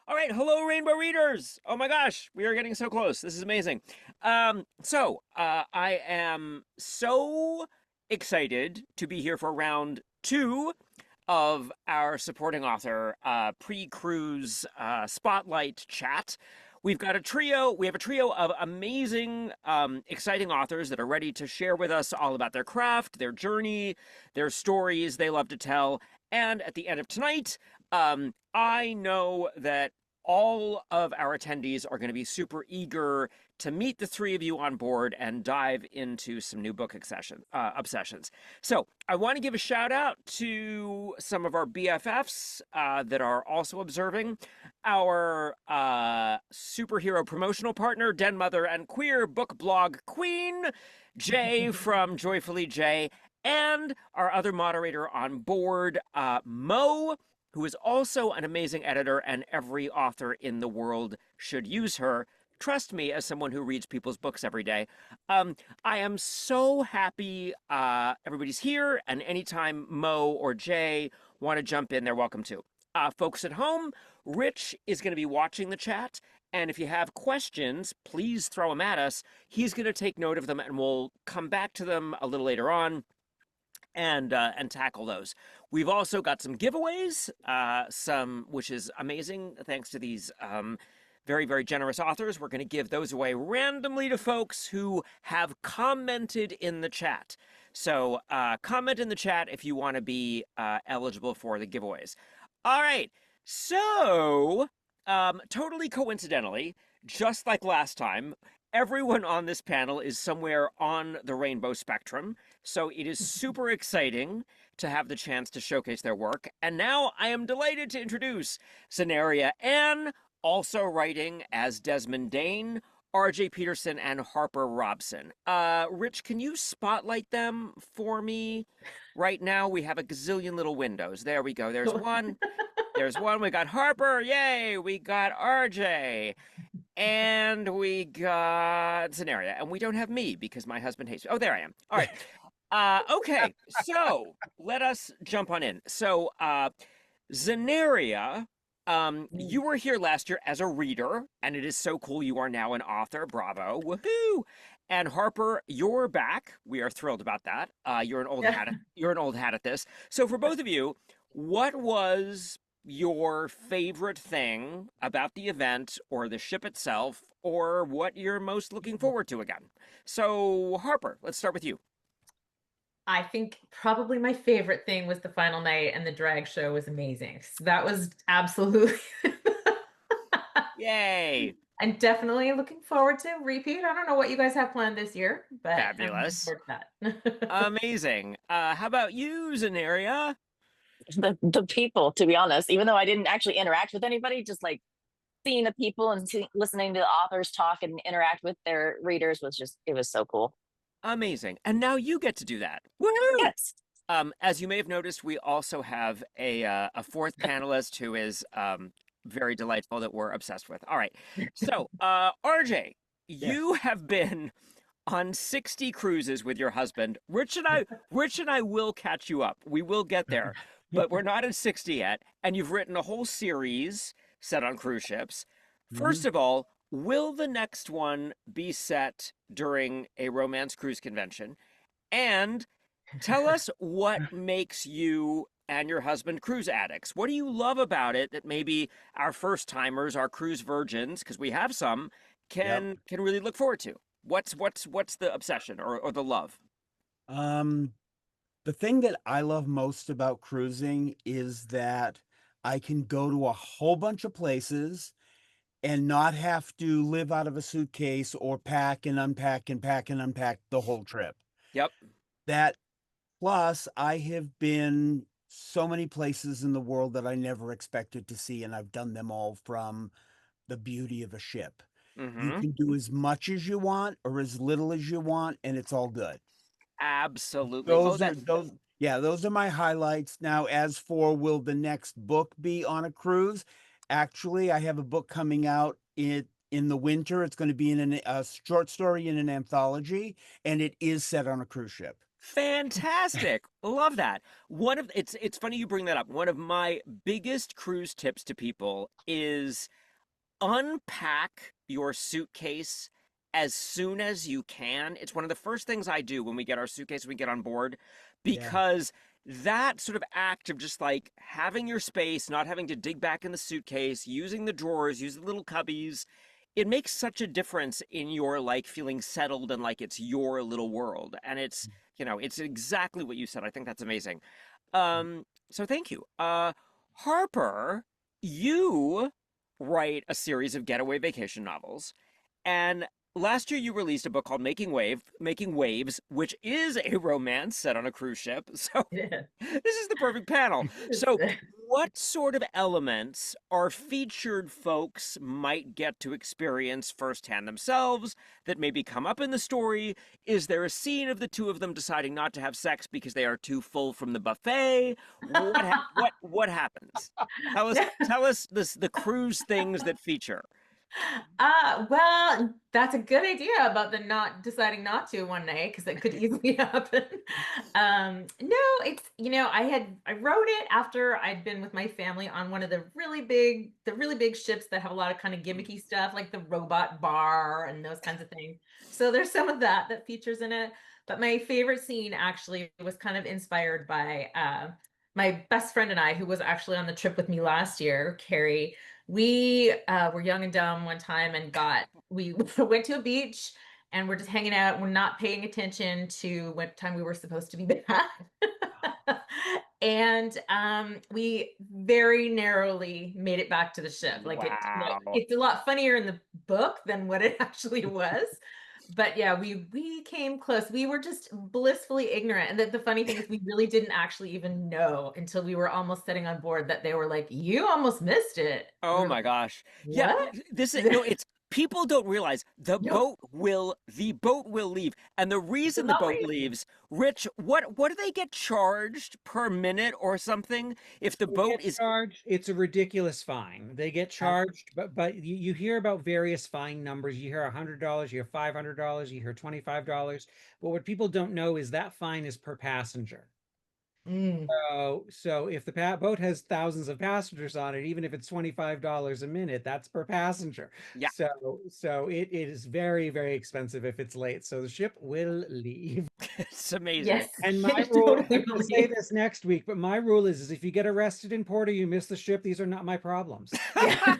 All right, hello, Rainbow Readers. Oh my gosh, we are getting so close. This is amazing. I am so excited to be here for round two of our supporting author pre-cruise spotlight chat. We've got a trio. We have a trio of amazing, exciting authors that are ready to share with us all about their craft, their journey, their stories they love to tell. And at the end of tonight, I know that all of our attendees are going to be super eager to meet the three of you on board and dive into some new book obsessions. So I want to give a shout out to some of our BFFs that are also observing. Our superhero promotional partner, Den Mother and Queer Book Blog Queen, Jay from Joyfully Jay, and our other moderator on board, Mo, who is also an amazing editor, and every author in the world should use her. Trust me, as someone who reads people's books every day. I am so happy everybody's here, and anytime Mo or Jay want to jump in, they're welcome to. Folks at home, Rich is going to be watching the chat, and if you have questions, please throw them at us. He's going to take note of them, and we'll come back to them a little later on and tackle those. We've also got some giveaways, some which is amazing thanks to these very, very generous authors. We're going to give those away randomly to folks who have commented in the chat. So comment in the chat if you want to be eligible for the giveaways. All right. So totally coincidentally, just like last time, everyone on this panel is somewhere on the rainbow spectrum. So it is super exciting to have the chance to showcase their work. And now I am delighted to introduce Xaneria Ann, also writing as Desmond Dane, RJ Peterson, and Harper Robson. Rich, can you spotlight them for me right now? We have a gazillion little windows. There we go. There's one. There's one. We got Harper. Yay. We got RJ. And we got Xaneria. And we don't have me because my husband hates me. Oh, there I am. All right. Okay. So let us jump on in. So, Xaneria, you were here last year as a reader, and it is so cool you are now an author. Bravo. Woohoo. And Harper, you're back. We are thrilled about that. You're an old hat. You're an old hat at this. So for both of you, what was your favorite thing about the event or the ship itself, or what you're most looking forward to again? So, Harper, let's start with you. I think probably my favorite thing was the final night, and the drag show was amazing. So that was absolutely. Yay! I'm definitely looking forward to repeat. I don't know what you guys have planned this year, but I'm looking Fabulous. forward to that. Amazing. How about you, Xaneria? The people, to be honest, even though I didn't actually interact with anybody, just like seeing the people and listening to the authors talk and interact with their readers was just, it was so cool. Amazing. And now you get to do that. Woohoo! Yes. As you may have noticed, we also have a fourth panelist who is very delightful that we're obsessed with. All right. So, RJ, you have been on 60 cruises with your husband. Rich and I will catch you up. We will get there. But we're not at 60 yet, and you've written a whole series set on cruise ships. First of all, will the next one be set during a romance cruise convention? And tell us what makes you and your husband cruise addicts. What do you love about it that maybe our first timers, our cruise virgins, because we have some, can really look forward to? What's the obsession or the love? The thing that I love most about cruising is that I can go to a whole bunch of places and not have to live out of a suitcase or pack and unpack and pack and unpack the whole trip. Yep. That plus I have been so many places in the world that I never expected to see, and I've done them all from the beauty of a ship. You can do as much as you want or as little as you want, and it's all good. Absolutely. Those are my highlights. Now, as for will the next book be on a cruise? Actually, I have a book coming out in the winter. It's going to be in a short story in an anthology, and it is set on a cruise ship. Fantastic. Love that. It's funny you bring that up. One of my biggest cruise tips to people is unpack your suitcase as soon as you can. It's one of the first things I do when we get our suitcase, when we get on board, Yeah. because that sort of act of just like having your space, not having to dig back in the suitcase, using the drawers, using the little cubbies, it makes such a difference in your like feeling settled and like it's your little world. And it's, it's exactly what you said. I think that's amazing. So thank you. Harper, you write a series of getaway vacation novels, and last year you released a book called Making Waves, which is a romance set on a cruise ship. So Yeah. this is the perfect panel. So what sort of elements our featured folks might get to experience firsthand themselves that maybe come up in the story? Is there a scene of the two of them deciding not to have sex because they are too full from the buffet? What happens? Tell us the cruise things that feature. Well, that's a good idea about the not deciding not to one night, because that could easily happen. No, it's, I wrote it after I'd been with my family on one of the really big ships that have a lot of kind of gimmicky stuff, like the robot bar and those kinds of things. So there's some of that features in it. But my favorite scene actually was kind of inspired by my best friend and I, who was actually on the trip with me last year, Carrie. We were young and dumb one time and we went to a beach and we're just hanging out. We're not paying attention to what time we were supposed to be back. And we very narrowly made it back to the ship. Like Wow. it's a lot funnier in the book than what it actually was. But yeah, we came close. We were just blissfully ignorant. And the funny thing is we really didn't actually even know until we were almost sitting on board that they were like, you almost missed it. We Oh were my like, gosh. Yeah, what? this is no, it's people don't realize the No, boat will leave. And the it's reason the not boat leaving. leaves, Rich, what do they get charged per minute or something if the They boat get is charged. It's a ridiculous fine. They get charged, but you hear about various fine numbers. You hear $100, you hear $500, you hear $25. But what people don't know is that fine is per passenger. Mm. So if the boat has thousands of passengers on it, even if it's $25 a minute, that's per passenger. Yeah. So it is very, very expensive if it's late. So the ship will leave. it's amazing. Yes. And my it rule, totally I'm going to will say be. this next week, but my rule is if you get arrested in port or you miss the ship, these are not my problems. Yeah.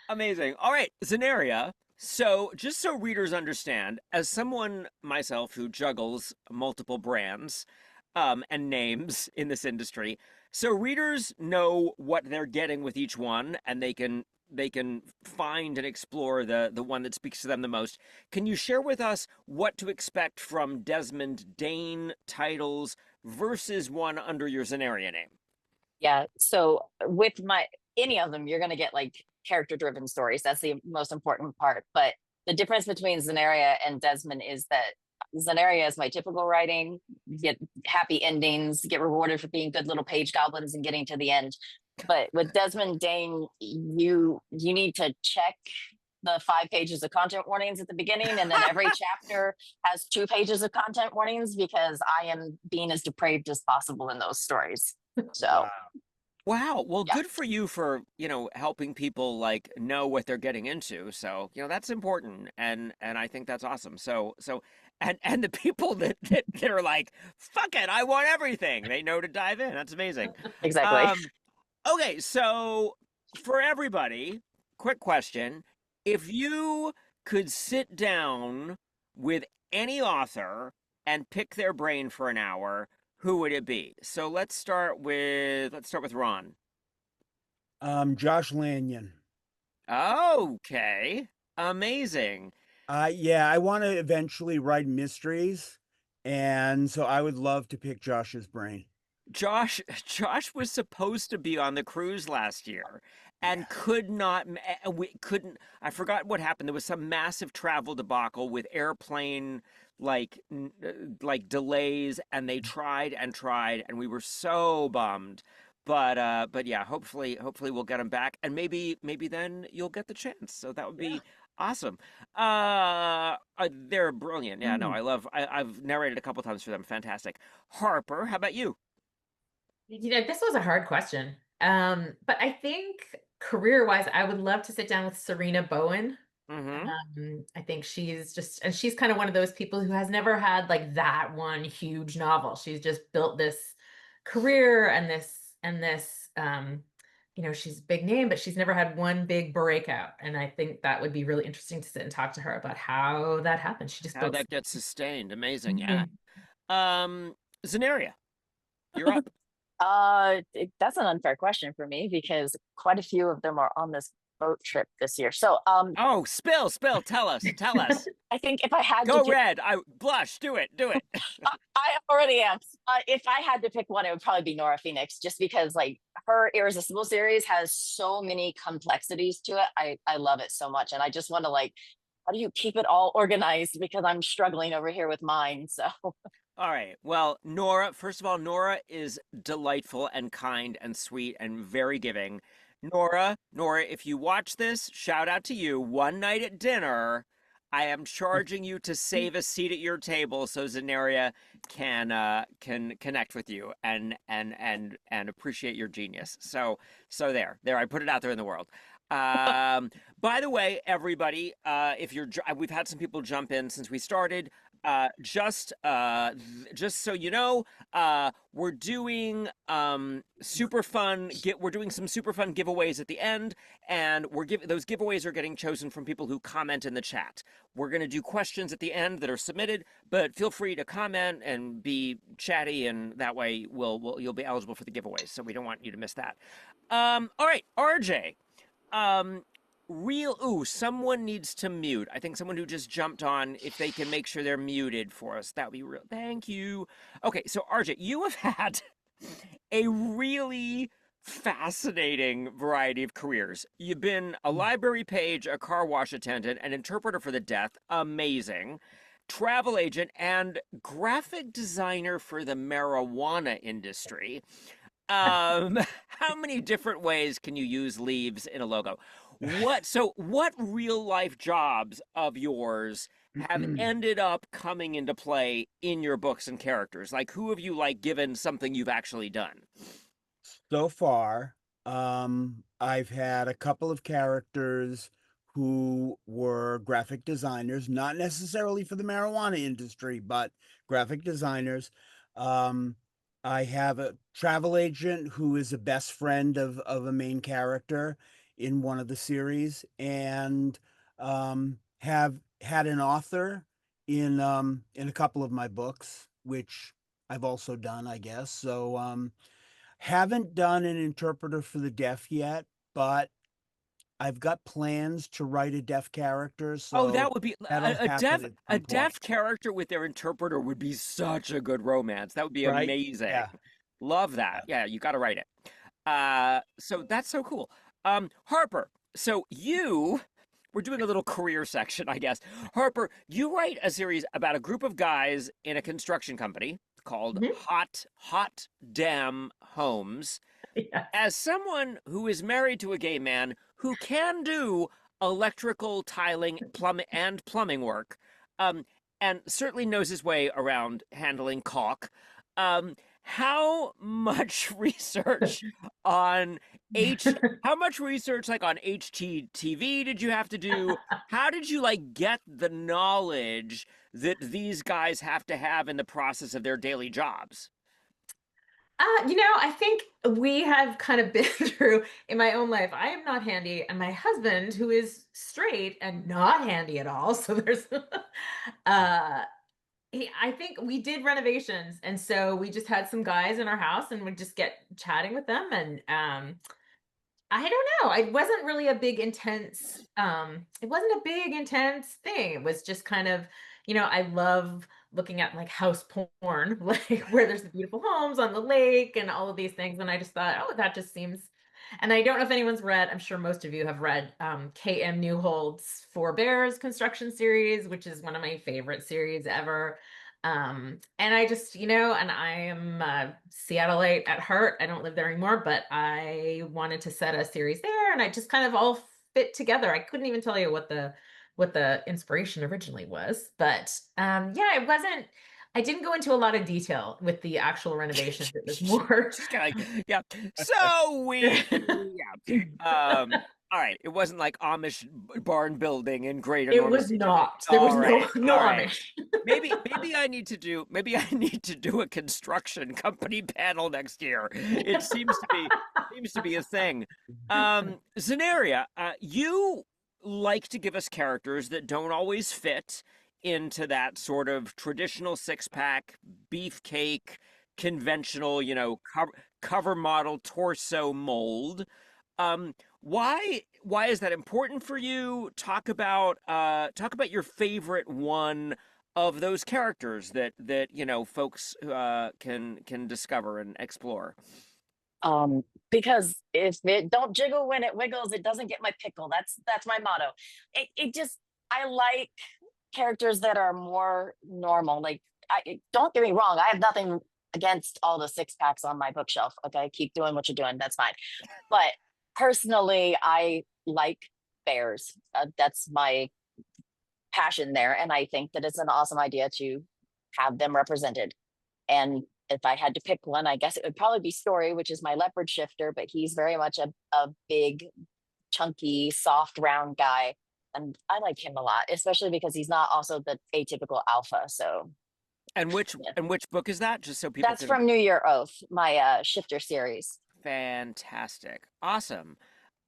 Amazing. All right, Xaneria. So, just so readers understand, as someone myself who juggles multiple brands and names in this industry, so readers know what they're getting with each one, and they can find and explore the one that speaks to them the most. Can you share with us what to expect from Desmond Dane titles versus one under your Xaneria name? Yeah. So with any of them, you're going to get like character driven stories. That's the most important part. But the difference between Xaneria and Desmond is that Xaneria is my typical writing. You get happy endings, get rewarded for being good little page goblins and getting to the end. But with Desmond Dane, you need to check the 5 pages of content warnings at the beginning, and then every chapter has 2 pages of content warnings because I am being as depraved as possible in those stories. So Wow. Well, yeah, good for you for, helping people like know what they're getting into. So, that's important and I think that's awesome. So and the people that are like, fuck it, I want everything. They know to dive in. That's amazing. exactly. Um okay, so for everybody, quick question. If you could sit down with any author and pick their brain for an hour, who would it be? So let's start with Ron. Josh Lanyon. Okay. Amazing. Yeah, I want to eventually write mysteries, and so I would love to pick Josh's brain. Josh was supposed to be on the cruise last year and could not we couldn't I forgot what happened. There was some massive travel debacle with airplane like delays, and they tried and tried and we were so bummed. But yeah, hopefully we'll get him back, and maybe then you'll get the chance. So that would be Awesome. They're brilliant. Yeah, no, I've narrated a couple times for them. Fantastic. Harper, how about you? This was a hard question. But I think career-wise, I would love to sit down with Serena Bowen. Mm-hmm. I think she's just, and she's kind of one of those people who has never had like that one huge novel. She's just built this career and this, she's a big name, but she's never had one big breakout. And I think that would be really interesting to sit and talk to her about how that happened. She just How built. that gets sustained. Amazing. Yeah. Mhm. Xaneria, you're up. That's an unfair question for me because quite a few of them are on this boat trip this year. So, Oh, spill. Tell us. I think if I had to Go pick, red. I blush. Do it. I already am. If I had to pick one, it would probably be Nora Phoenix, just because like her Irresistible series has so many complexities to it. I love it so much, and I just want to like, how do you keep it all organized? Because I'm struggling over here with mine. So. All right. Well, Nora, first of all, Nora is delightful and kind and sweet and very giving. Nora, if you watch this, shout out to you. One night at dinner, I am charging you to save a seat at your table so Xaneria can connect with you and appreciate your genius. So there. I put it out there in the world. By the way, everybody, if you're, we've had some people jump in since we started. Just so you know, we're doing super fun. We're doing some super fun giveaways at the end, and those giveaways are getting chosen from people who comment in the chat. We're going to do questions at the end that are submitted, but feel free to comment and be chatty, and that way you'll be eligible for the giveaways. So we don't want you to miss that. All right, RJ. Someone needs to mute. I think someone who just jumped on, if they can make sure they're muted for us, that would be real. Thank you. Okay, so RJ, you have had a really fascinating variety of careers. You've been a library page, a car wash attendant, an interpreter for the deaf, amazing, travel agent, and graphic designer for the marijuana industry. How many different ways can you use leaves in a logo? What real life jobs of yours have ended up coming into play in your books and characters? Like, who have you like given something you've actually done? So far, I've had a couple of characters who were graphic designers, not necessarily for the marijuana industry, but graphic designers. I have a travel agent who is a best friend of a main character in one of the series, and have had an author in a couple of my books, which I've also done, I guess. So haven't done an interpreter for the deaf yet, but I've got plans to write a deaf character, Oh, so that would be that'll happen at a some deaf point. character with their interpreter would be such a good romance. That would be Right? amazing. Yeah. Love that. Yeah, you got to write it. So that's so cool. Harper, so we're doing a little career section, I guess. Harper, you write a series about a group of guys in a construction company called Mhm. Hot Damn Homes. Yeah. As someone who is married to a gay man who can do electrical, tiling, plumbing work, um, and certainly knows his way around handling caulk, how much research on H how much research like on HGTV did you have to do? How did you like get the knowledge that these guys have to have in the process of their daily jobs? I think we have kind of been through in my own life. I am not handy, and my husband, who is straight and not handy at all. So there's, I think we did renovations, and so we just had some guys in our house, and would just get chatting with them, and I don't know. It wasn't really a big intense it wasn't a big intense thing. It was just kind of, I love looking at like house porn, like where there's the beautiful homes on the lake and all of these things. And I just thought, oh, that just seems, and I don't know if anyone's read, I'm sure most of you have read KM Newhold's Four Bears construction series, which is one of my favorite series ever. And I just, and I am Seattleite at heart. I don't live there anymore, but I wanted to set a series there, and I just kind of all fit together. I couldn't even tell you what the what the inspiration originally was. But yeah, it wasn't. I didn't go into a lot of detail with the actual renovations. It was more. Just kind of like, yeah. So we, yeah. All right. It wasn't like Amish barn building in Greater It was Northeast Italy. not. There was All no right. no All right. Amish. Maybe I need to do a construction company panel next year. It seems to be a thing. Xaneria, you like to give us characters that don't always fit into that sort of traditional six-pack beefcake conventional, cover model torso mold. Why is that important for you? Talk about your favorite one of those characters that folks can discover and explore. Because if it don't jiggle when it wiggles, it doesn't get my pickle. That's my motto. It just, I like characters that are more normal. Like, don't get me wrong, I have nothing against all the six packs on my bookshelf. Okay, keep doing what you're doing. That's fine. But personally, I like bears. That's my passion there, and I think that it's an awesome idea to have them represented. And if I had to pick one, I guess it would probably be Story, which is my leopard shifter, but he's very much a big, chunky, soft, round guy. And I like him a lot, especially because he's not also the atypical alpha. So And which yeah. and which book is that? Just so people That's can. from New Year Oath, my shifter series. Fantastic. Awesome.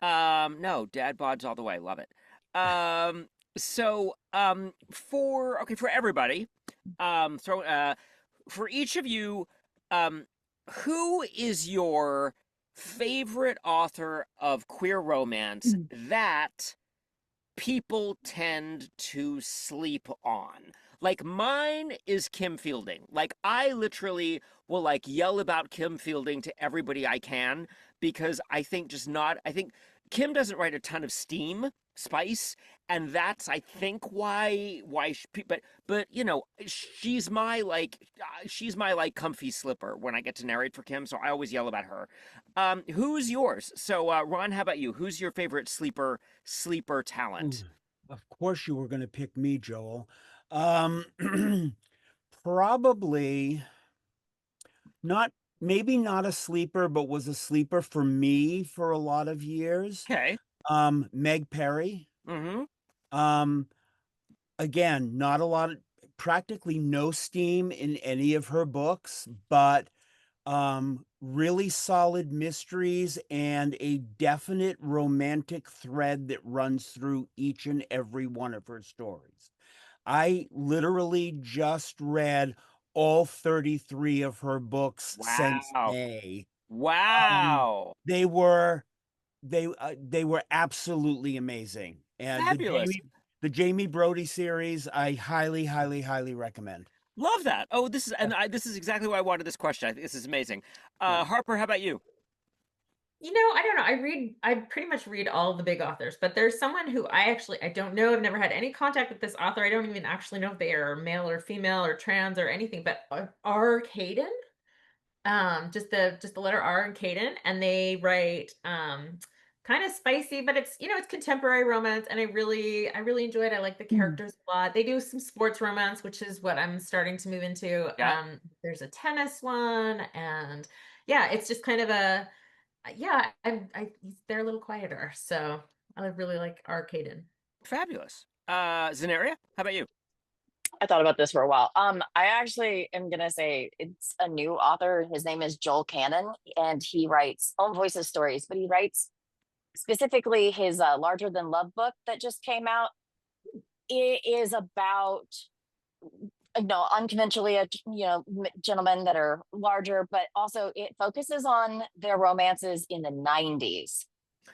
No, dad bods all the way. Love it. For everybody, for each of you, who is your favorite author of queer romance that people tend to sleep on? Like, mine is Kim Fielding. Like, I literally will like yell about Kim Fielding to everybody I can, because I think Kim doesn't write a ton of spice, and that's, I think, why but she's my like comfy slipper when I get to narrate for Kim, so I always yell about her. Who's yours? So Ron, how about you? Who's your favorite sleeper talent? Of course you were going to pick me, Joel. Probably not, maybe not a sleeper, but was a sleeper for me for a lot of years. Okay. Meg Perry. Mm-hmm. Again, not a lot of, practically no steam in any of her books, but really solid mysteries and a definite romantic thread that runs through each and every one of her stories. I literally just read all 33 of her books since Wow. May. Wow. They were absolutely amazing. And Fabulous. the Jamie Brody series, I highly, highly, highly recommend. Love that. Oh, this is exactly why I wanted this question. I think this is amazing. Harper, how about you? I don't know. I pretty much read all of the big authors, but there's someone who I don't know. I've never had any contact with this author. I don't even actually know if they are male or female or trans or anything, but R. Caden. Just the letter R and Caden, and they write kind of spicy, but it's contemporary romance, and I really enjoy it. I like the characters a lot. They do some sports romance, which is what I'm starting to move into. Yeah. There's a tennis one, and yeah, it's just kind of a yeah, they're a little quieter, so I really like R. Caden. Fabulous. Xaneria, how about you? I thought about this for a while. I actually am gonna say it's a new author. His name is Joel Cannon, and he writes Own Voices stories, but he writes specifically his Larger Than Love book that just came out. It is about unconventionally gentlemen that are larger, but also it focuses on their romances in the 90s.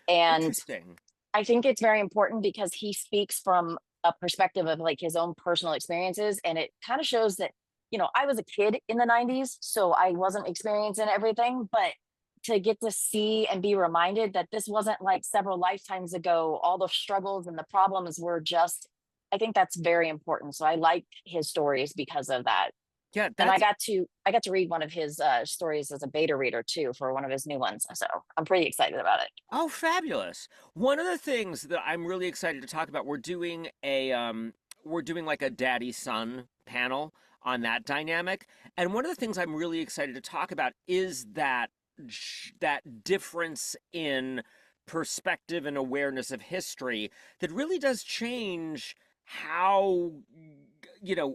And Interesting. I think it's very important because he speaks from a perspective of like his own personal experiences, and it kind of shows that I was a kid in the 90s, so I wasn't experiencing everything, but to get to see and be reminded that this wasn't like several lifetimes ago, all the struggles and the problems were just, I think that's very important. So I like his stories because of that. Yeah, And that's I got to read one of his stories as a beta reader too for one of his new ones. So I'm pretty excited about it. oh fabulous. One of the things that I'm really excited to talk about, we're doing like a daddy son panel on that dynamic. And one of the things I'm really excited to talk about is that difference in perspective and awareness of history that really does change how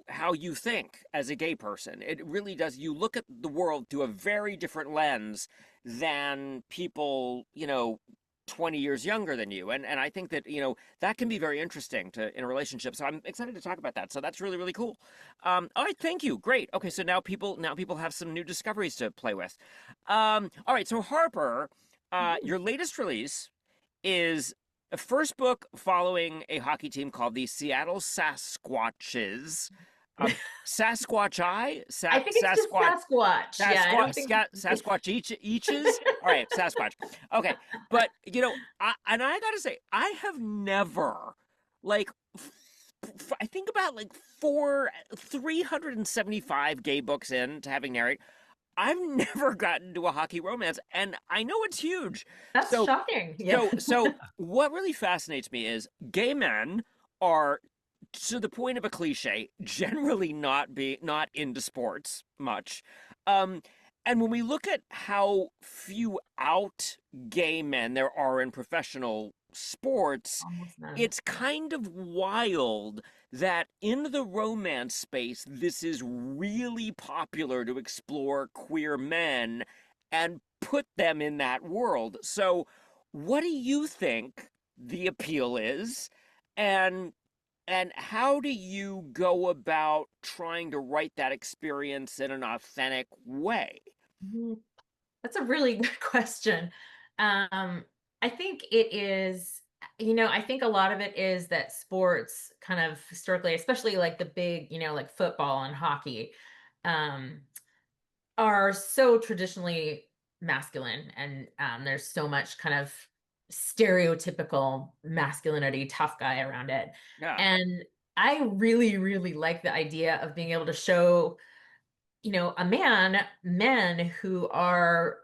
how you think as a gay person. It really does. You look at the world through a very different lens than people 20 years younger than you, and I think that that can be very interesting to in a relationship. So I'm excited to talk about that. So that's really really cool. All right, thank you. Great. Okay, so now people have some new discoveries to play with. All right, so Harper, your latest release is a first book following a hockey team called the Seattle Sasquatches. Sasquatch I think it's just Sasquatch Sasquatch. Yeah, I don't think Sasquatch eaches. All right, Sasquatch. Okay, but I gotta say, I have never like. I think about like 375 gay books in to having narrate. I've never gotten to a hockey romance, and I know it's huge. that's So, shocking. Yeah. so what really fascinates me is gay men are, to the point of a cliche, generally not into sports much. Um, and when we look at how few out gay men there are in professional sports, Almost none. it's kind of wild that in the romance space, this is really popular to explore queer men and put them in that world. So, what do you think the appeal is? And how do you go about trying to write that experience in an authentic way? Mhm. That's a really good question. I think it is, I think a lot of it is that sports kind of historically, especially like the big, like football and hockey, um, are so traditionally masculine, and there's so much kind of stereotypical masculinity, tough guy around it. Yeah. And I really, really like the idea of being able to show, men who are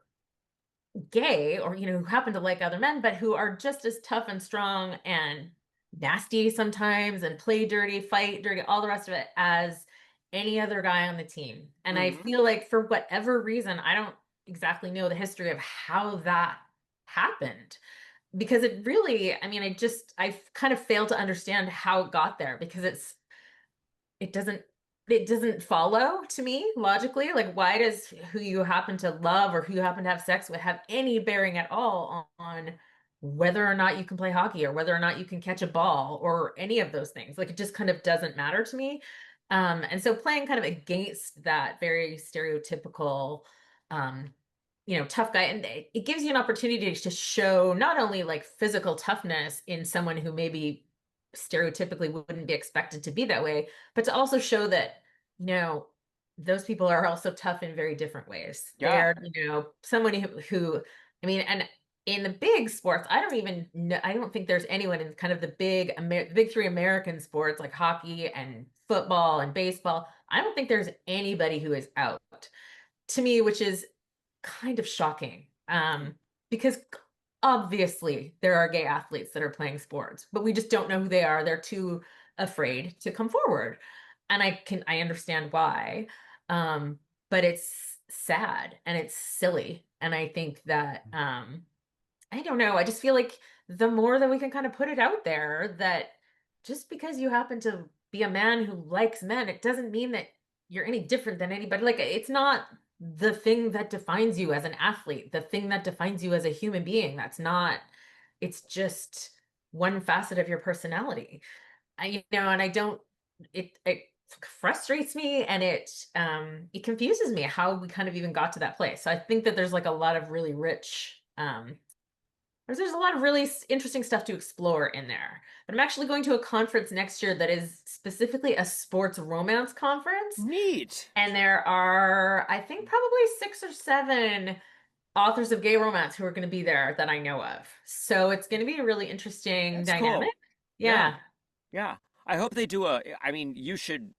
gay, or who happen to like other men, but who are just as tough and strong and nasty sometimes, and play dirty, fight dirty, all the rest of it, as any other guy on the team. And I Hmm. feel like for whatever reason, I don't exactly know the history of how that happened, because it really, I kind of failed to understand how it got there, because it doesn't it doesn't follow to me logically. Like, why does who you happen to love or who you happen to have sex with have any bearing at all on whether or not you can play hockey, or whether or not you can catch a ball, or any of those things? Like, it just kind of doesn't matter to me. And so playing kind of against that very stereotypical, um tough guy, and it gives you an opportunity to show not only like physical toughness in someone who maybe stereotypically wouldn't be expected to be that way, but to also show that, you know, those people are also tough in very different ways. They Yeah. are, someone who, and in the big sports, I don't even know, I don't think there's anyone in kind of the big three American sports like hockey and football and baseball. I don't think there's anybody who is out to me, which is kind of shocking. Because obviously there are gay athletes that are playing sports, but we just don't know who they are. They're too afraid to come forward. And I understand why. But it's sad and it's silly. And I think that I don't know. I just feel like the more that we can kind of put it out there, that just because you happen to be a man who likes men, it doesn't mean that you're any different than anybody. Like, it's not the thing that defines you as an athlete, the thing that defines you as a human being. That's not, it's just one facet of your personality. And I don't, it frustrates me, and it confuses me how we kind of even got to that place. So I think that there's like a lot of really rich, there's a lot of really interesting stuff to explore in there. But I'm actually going to a conference next year that is specifically a sports romance conference. Neat. And there are, I think, probably 6 or 7 authors of gay romance who are going to be there that I know of. So it's going to be a really interesting That's dynamic. cool. Yeah. Yeah. Yeah. I hope they do I mean, you should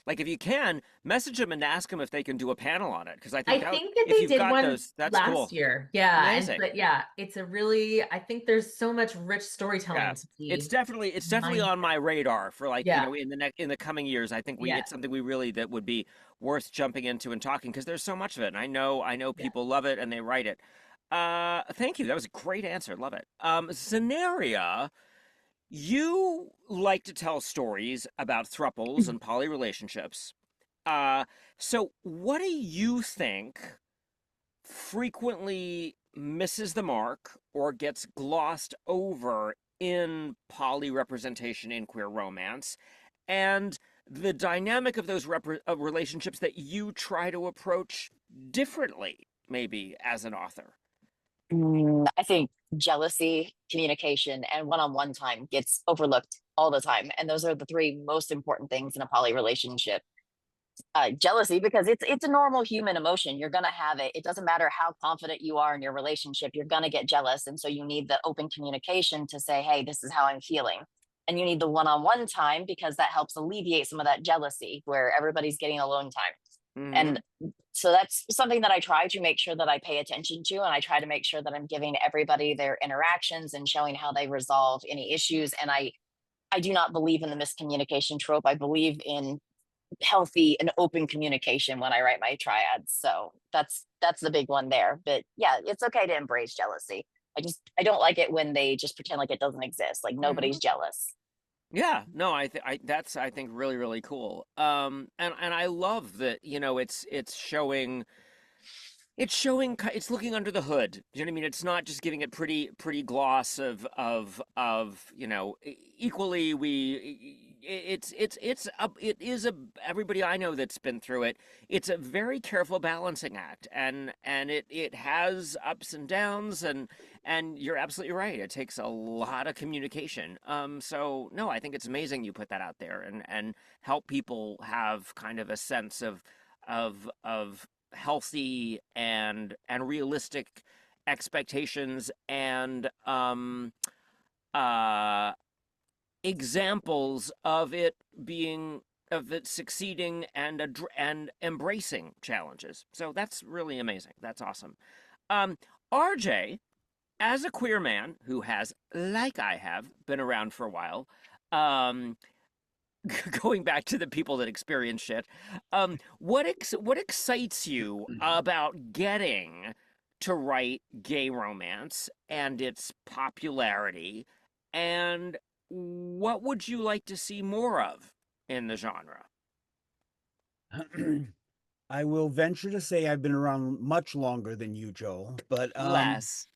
like if you can message them and ask them if they can do a panel on it because I I think that think that if they you've did got one those, that's last cool. year. Yeah. And Amazing. but yeah, it's a really, I think there's so much rich Yeah, storytelling to it's be definitely mined. on my radar for like, Yeah. in the coming years. I think Yeah. it's something we really that would be worth jumping into and talking because there's so much of it, and I know Yeah. people love it and they write it. Thank you. That was a great answer. Love it. Xaneria, you like to tell stories about thruples and poly relationships. Uh, so what do you think frequently misses the mark or gets glossed over in poly representation in queer romance, and the dynamic of those relationships that you try to approach differently, maybe as an author? I think jealousy, communication, and one-on-one time gets overlooked all the time. And those are the three most important things in a poly relationship. Jealousy, because it's a normal human emotion. You're gonna have it. It doesn't matter how confident you are in your relationship, you're gonna get jealous. And so you need the open communication to say, hey, this is how I'm feeling. And you need the one-on-one time because that helps alleviate some of that jealousy where everybody's getting alone time. Mm-hmm. And so that's something that I try to make sure that I pay attention to. And I try to make sure that I'm giving everybody their interactions and showing how they resolve any issues. And I do not believe in the miscommunication trope. I believe in healthy and open communication when I write my triads. So that's the big one there. But yeah, it's okay to embrace jealousy. I don't like it when they just pretend like it doesn't exist. Like Mm-hmm. nobody's jealous. Yeah, no, that's I think really cool. And I love that, it's showing it's looking under the hood. You know what I mean? It's not just giving it pretty gloss of equally it is a everybody I know that's been through it. It's a very careful balancing act, and it has ups and downs, and you're absolutely right. It takes a lot of communication. So no, I think it's amazing you put that out there and help people have kind of a sense of healthy and realistic expectations and uh examples of it succeeding and embracing challenges. So that's really amazing. That's awesome. RJ, as a queer man who has, like I have, been around for a while, um, going back to the people that experience shit, what excites you about getting to write gay romance and its popularity, and what would you like to see more of in the genre? I will venture to say I've been around much longer than you, Joel, but Less.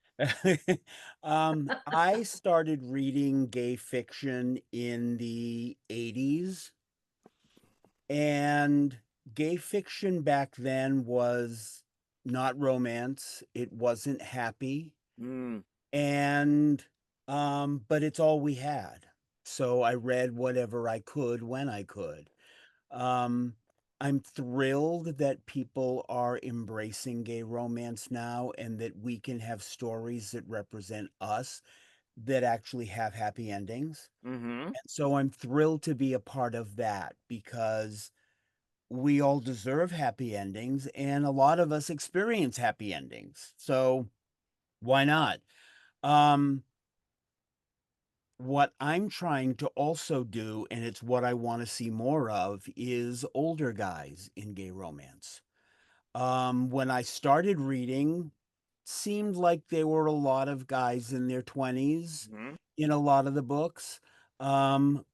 I started reading gay fiction in the 80s, and gay fiction back then was not romance. It wasn't happy. Mm, And but it's all we had. So I read whatever I could when I could. Um, I'm thrilled that people are embracing gay romance now and that we can have stories that represent us that actually have happy endings. mm-hmm. And so I'm thrilled to be a part of that because we all deserve happy endings and a lot of us experience happy endings. So why not? Um, what I'm trying to also do, and it's what I want to see more of, is older guys in gay romance. When I started reading, seemed like there were a lot of guys in their 20s Mm-hmm. in a lot of the books. Um,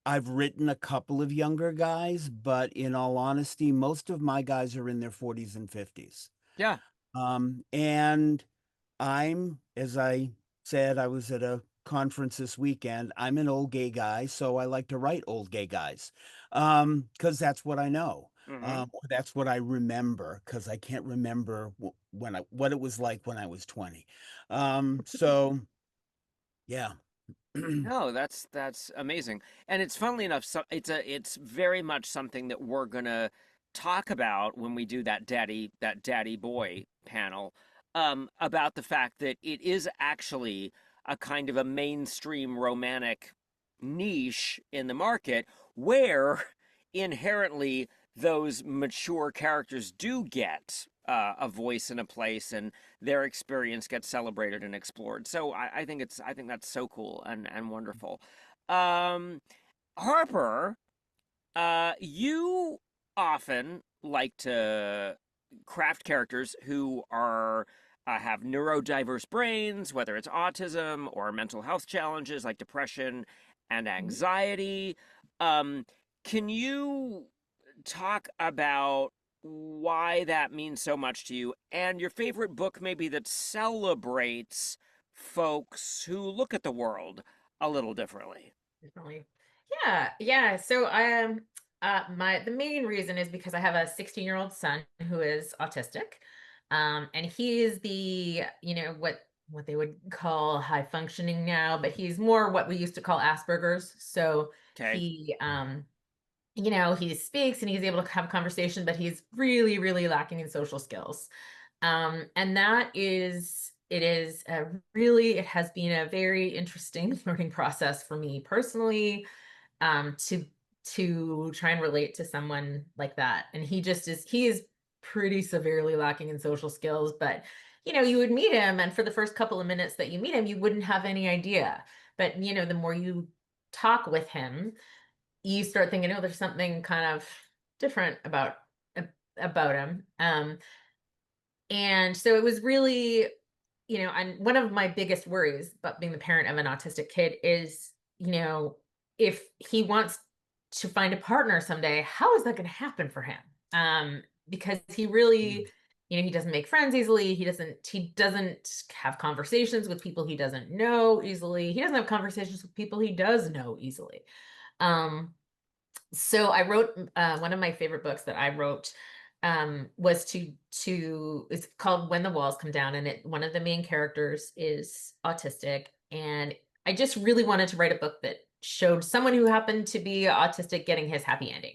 I've written a couple of younger guys, but in all honesty, most of my guys are in their 40s and 50s. Yeah. And as I said, I was at a conference this weekend. I'm an old gay guy, so I like to write old gay guys, because that's what I know. Mm-hmm. Or that's what I remember, because I can't remember what it was like when I was 20. So yeah. No, that's amazing, and it's funnily enough, it's very much something that we're gonna talk about when we do that daddy boy panel, about the fact that it is actually a kind of a mainstream romantic niche in the market where inherently those mature characters do get a voice and a place, and their experience gets celebrated and explored. So I think that's so cool and wonderful. Harper, you often like to craft characters who are have neurodiverse brains, whether it's autism or mental health challenges like depression and anxiety. Um, can you talk about why that means so much to you, and your favorite book maybe that celebrates folks who look at the world a little differently? Definitely. Yeah, yeah. So the main reason is because I have a 16-year-old son who is autistic. And he is the, what they would call high functioning now, but he's more what we used to call Asperger's. So Okay. he speaks and he's able to have conversation, but he's really, really lacking in social skills. And it has been a very interesting learning process for me personally, to try and relate to someone like that. And he is pretty severely lacking in social skills, but you would meet him, and for the first couple of minutes that you meet him, you wouldn't have any idea. But the more you talk with him, you start thinking, oh, there's something kind of different about him. And so it was really, and one of my biggest worries about being the parent of an autistic kid is, if he wants to find a partner someday, how is that going to happen for him? Because he really, he doesn't make friends easily. He doesn't have conversations with people he doesn't know easily. He doesn't have conversations with people he does know easily. So I wrote one of my favorite books that I wrote was it's called When the Walls Come Down, and one of the main characters is autistic, and I just really wanted to write a book that showed someone who happened to be autistic getting his happy ending.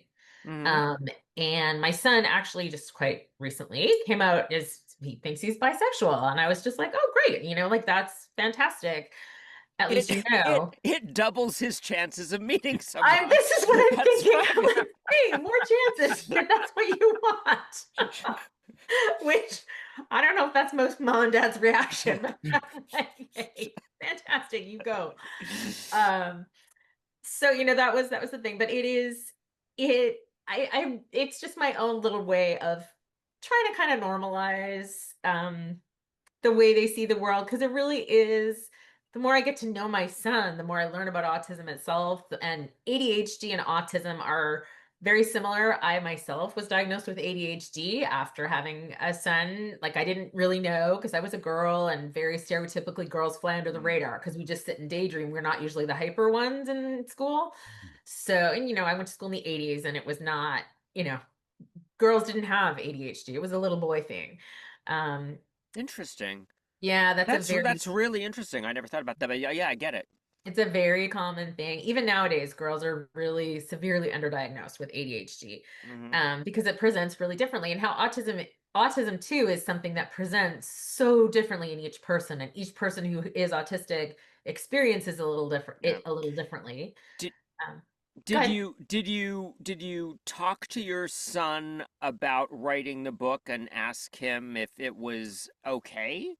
And my son actually just quite recently came out as he thinks he's bisexual, and I was just like, oh great, that's fantastic. At least it doubles his chances of meeting someone. This is what I'm thinking. I'm like, hey, more chances. That's what you want. Which I don't know if that's most mom and dad's reaction, but I'm like, hey, fantastic, you go. So that was the thing. But it's just my own little way of trying to kind of normalize the way they see the world, because it really is. The more I get to know my son, the more I learn about autism itself. And ADHD and autism are very similar. I myself was diagnosed with ADHD after having a son. Like, I didn't really know because I was a girl, and very stereotypically girls fly under the radar because we just sit and daydream. We're not usually the hyper ones in school. So, and I went to school in the 80s, and it was not, girls didn't have ADHD. It was a little boy thing. Interesting. Yeah, that's really interesting. I never thought about that, but yeah, I get it. It's a very common thing. Even nowadays, girls are really severely underdiagnosed with ADHD, because it presents really differently. And how autism too is something that presents so differently in each person, and each person who is autistic experiences a little differently. Did you talk to your son about writing the book and ask him if it was okay?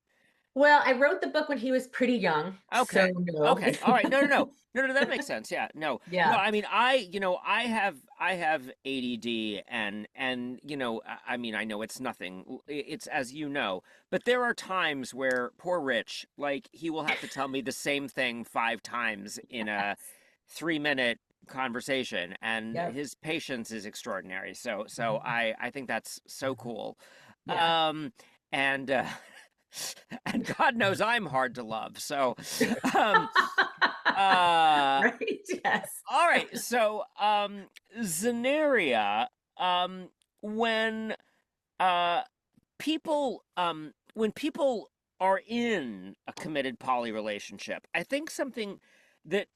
Well, I wrote the book when he was pretty young. Okay. So no. Okay. All right. No. That makes sense. Yeah. No. Yeah. No. I mean, I have ADD, and I mean, I know it's nothing. It's, as you know, but there are times where poor Rich, like, he will have to tell me the same thing 5 times in a 3-minute conversation, and his patience is extraordinary. So I think that's so cool. Yeah. And and God knows I'm hard to love. So, right, yes. All right. So, Xaneria, when people are in a committed poly relationship, I think something that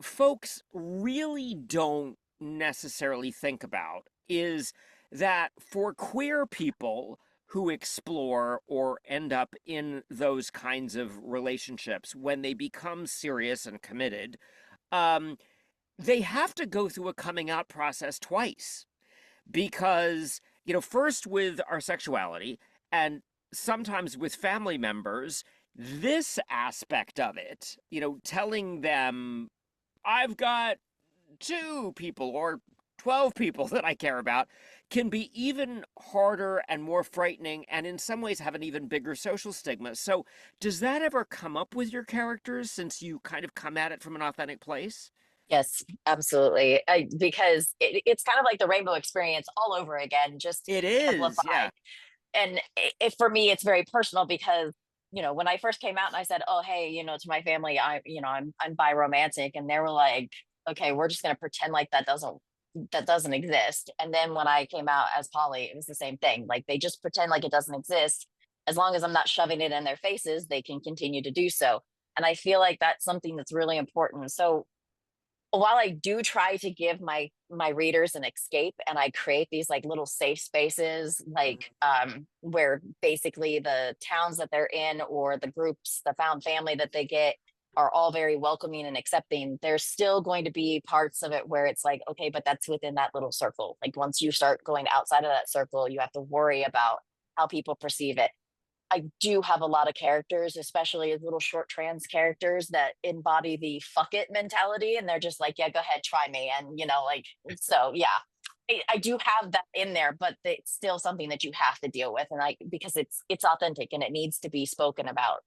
folks really don't necessarily think about is that for queer people who explore or end up in those kinds of relationships, when they become serious and committed, um, they have to go through a coming out process twice. Because, first with our sexuality, and sometimes with family members, this aspect of it, telling them, I've got 2 people or 12 people that I care about, can be even harder and more frightening, and in some ways have an even bigger social stigma. So, does that ever come up with your characters, since you kind of come at it from an authentic place? Yes, absolutely. Because it's kind of like the rainbow experience all over again, just It is, yeah. amplified. And for me, it's very personal because, when I first came out and I said, oh, hey, to my family, I'm biromantic. And they were like, okay, we're just going to pretend like that doesn't exist. And then when I came out as poly, it was the same thing. Like, they just pretend like it doesn't exist. As long as I'm not shoving it in their faces, they can continue to do so. And I feel like that's something that's really important. So while I do try to give my readers an escape, and I create these like little safe spaces, like where basically the towns that they're in, or the groups, the found family that they get, are all very welcoming and accepting, there's still going to be parts of it where it's like, okay, but that's within that little circle. Like, once you start going outside of that circle, you have to worry about how people perceive it. I do have a lot of characters, especially as little short trans characters, that embody the fuck it mentality. And they're just like, yeah, go ahead, try me. And, so yeah, I do have that in there, but it's still something that you have to deal with. And because it's authentic and it needs to be spoken about.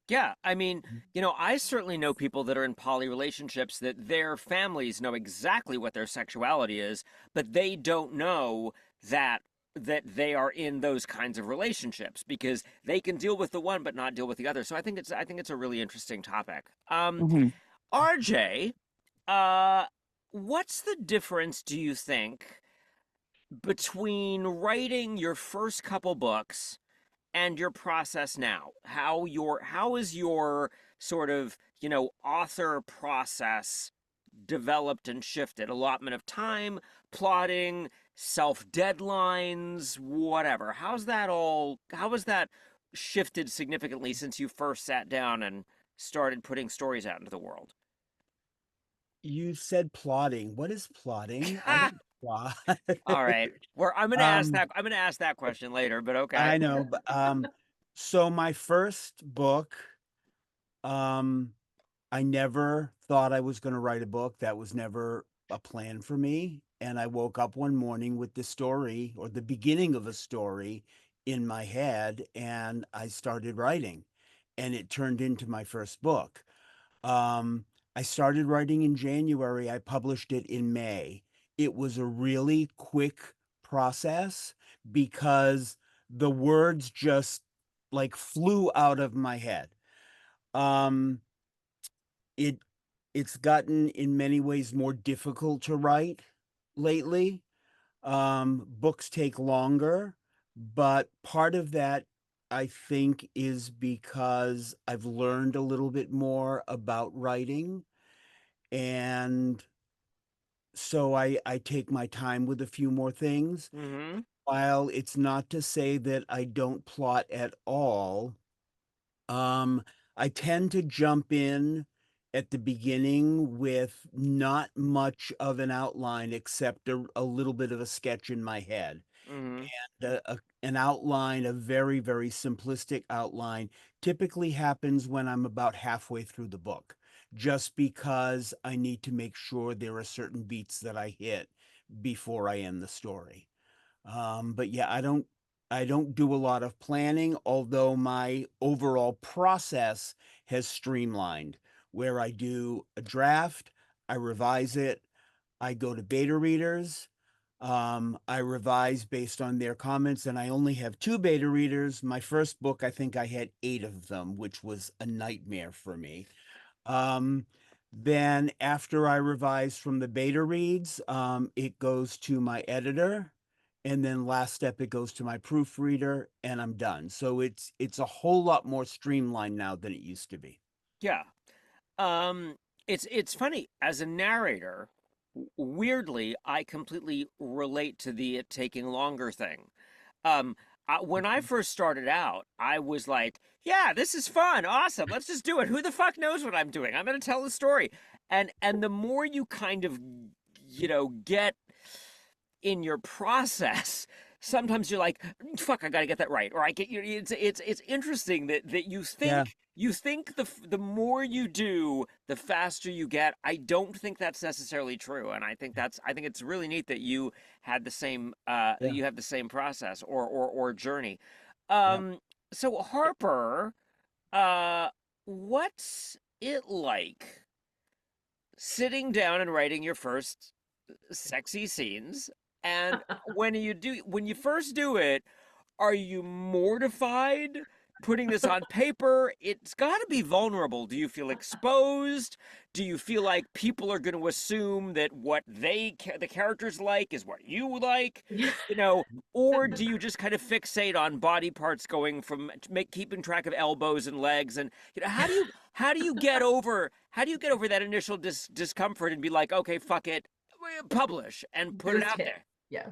Yeah, I mean, I certainly know people that are in poly relationships that their families know exactly what their sexuality is, but they don't know that they are in those kinds of relationships, because they can deal with the one but not deal with the other. So I think it's a really interesting topic. Mhm. RJ, what's the difference, do you think, between writing your first couple books and your process now? How is your sort of, author process developed and shifted? Allotment of time, plotting, self deadlines, whatever. How has that shifted significantly since you first sat down and started putting stories out into the world? You said plotting. What is plotting? I don't plot. All right. Um, I'm gonna ask that question later, but okay. I know, but so my first book, um, I never thought I was going to write a book. That was never a plan for me. And I woke up one morning with the story, or the beginning of a story, in my head, and I started writing, and it turned into my first book. Um, I started writing in January. I published it in May. It was a really quick process because the words just like flew out of my head. Um, it it's gotten in many ways more difficult to write lately. Books take longer, but part of that, I think, is because I've learned a little bit more about writing. And so I take my time with a few more things. Mm-hmm. While it's not to say that I don't plot at all, um, I tend to jump in at the beginning with not much of an outline except a little bit of a sketch in my head. Mm-hmm. An outline, a very, very simplistic outline, typically happens when I'm about halfway through the book, just because I need to make sure there are certain beats that I hit before I end the story. But yeah, I don't do a lot of planning, although my overall process has streamlined, where I do a draft, I revise it, I go to beta readers, I revise based on their comments, and I only have 2 beta readers. My first book, I think I had 8 of them, which was a nightmare for me. Um, then after I revise from the beta reads, it goes to my editor, and then last step it goes to my proofreader, and I'm done. So it's a whole lot more streamlined now than it used to be. Yeah. Um, it's funny, as a narrator, weirdly, I completely relate to the it taking longer thing. Um, when I first started out, I was like, yeah, this is fun, awesome, let's just do it. Who the fuck knows what I'm doing? I'm going to tell the story. And the more you kind of, get in your process, sometimes you're like, fuck, I got to get that right. Or it's interesting that you think, Yeah. you think the more you do, the faster you get. I don't think that's necessarily true, and I think it's really neat that you had the same you have the same process or journey. So Harper, what's it like sitting down and writing your first sexy scenes? And when you first do it, are you mortified putting this on paper? It's got to be vulnerable. Do you feel exposed? Do you feel like people are going to assume that what the characters like is what you like? Or do you just kind of fixate on body parts going from keeping track of elbows and legs? And how do you get over that initial discomfort and be like, okay, fuck it, publish and put it out there? Yeah.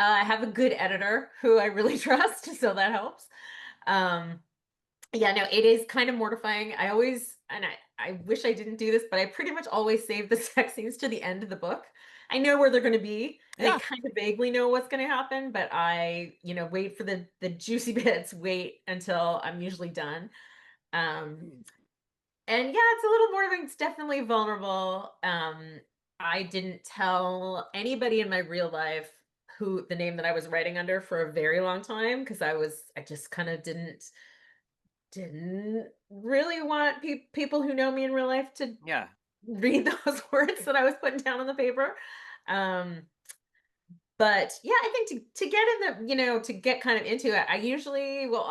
I have a good editor who I really trust, so that helps. Yeah, no, it is kind of mortifying. I wish I didn't do this, but I pretty much always save the sex scenes to the end of the book. I know where they're going to be. And I kind of vaguely know what's going to happen, but I, wait for the juicy bits, wait until I'm usually done. And yeah, it's a little mortifying. It's definitely vulnerable. I didn't tell anybody in my real life who the name that I was writing under for a very long time, because I just kind of didn't really want people who know me in real life to read those words that I was putting down on the paper. But yeah, I think to get in the, to get kind of into it, I usually will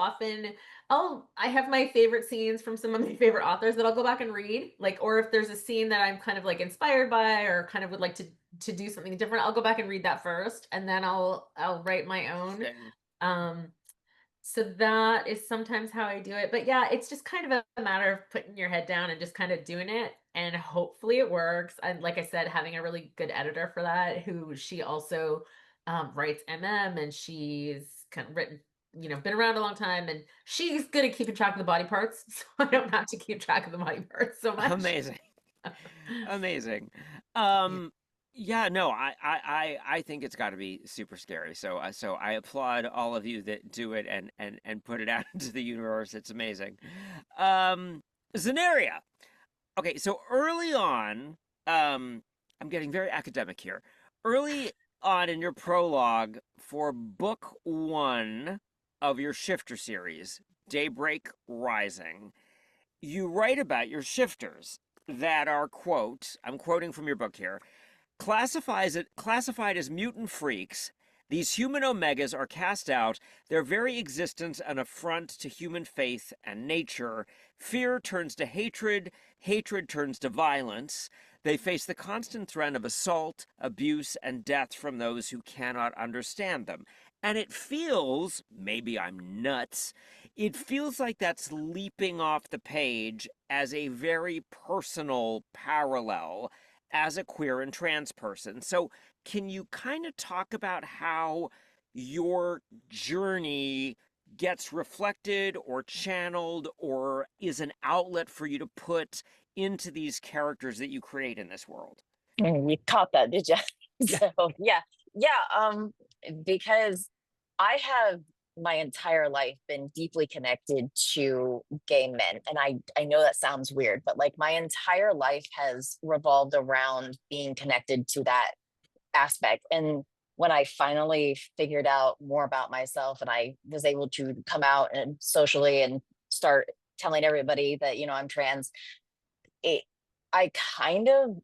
I have my favorite scenes from some of my favorite authors that I'll go back and read, or if there's a scene that I'm kind of inspired by or kind of would like to do something different, I'll go back and read that first, and then I'll write my own. So that is sometimes how I do it. But yeah, it's just kind of a matter of putting your head down and just kind of doing it. And hopefully it works. And like I said, having a really good editor for that, who she also writes and she's kind of written, been around a long time, and she's good at keeping track of the body parts. So I don't have to keep track of the body parts so much. Amazing. Amazing. Yeah, no, I think it's got to be super scary. So I applaud all of you that do it and put it out into the universe. It's amazing. Xaneria. Okay, so early on, I'm getting very academic here. Early on in your prologue for book 1 of your Shifter series, Daybreak Rising, you write about your shifters that are, quote, I'm quoting from your book here, classified as mutant freaks. These human omegas are cast out, their very existence an affront to human faith and nature. Fear turns to hatred, hatred turns to violence. They face the constant threat of assault, abuse, and death from those who cannot understand them. And it feels, maybe I'm nuts, it feels like that's leaping off the page as a very personal parallel as a queer and trans person. So can you kind of talk about how your journey gets reflected or channeled or is an outlet for you to put into these characters that you create in this world? You caught that, did you? So yeah. Because I have my entire life been deeply connected to gay men, and I know that sounds weird, but my entire life has revolved around being connected to that aspect. And when I finally figured out more about myself and I was able to come out and socially and start telling everybody that I'm trans, I kind of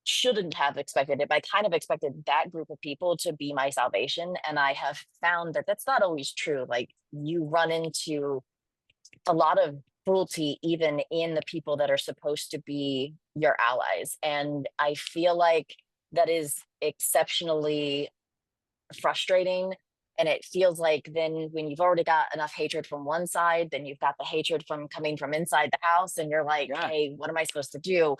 shouldn't have expected it, but I kind of expected that group of people to be my salvation. And I have found that that's not always true. You run into a lot of cruelty, even in the people that are supposed to be your allies. And I feel like that is exceptionally frustrating. And it feels like then when you've already got enough hatred from one side, then you've got the hatred coming from inside the house, and you're like, hey, what am I supposed to do?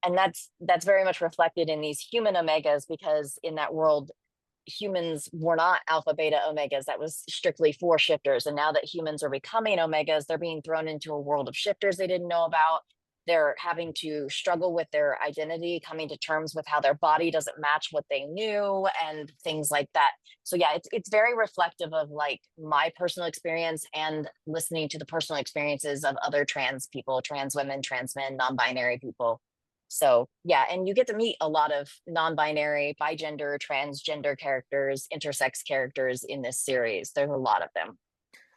And that's very much reflected in these human omegas, because in that world, humans were not alpha, beta, omegas. That was strictly for shifters. And now that humans are becoming omegas, they're being thrown into a world of shifters they didn't know about. They're having to struggle with their identity, coming to terms with how their body doesn't match what they knew and things like that. So yeah, it's very reflective of like my personal experience and listening to the personal experiences of other trans people, trans women, trans men, non-binary people. So yeah, and you get to meet a lot of non-binary, bigender, transgender characters, intersex characters in this series. There's a lot of them.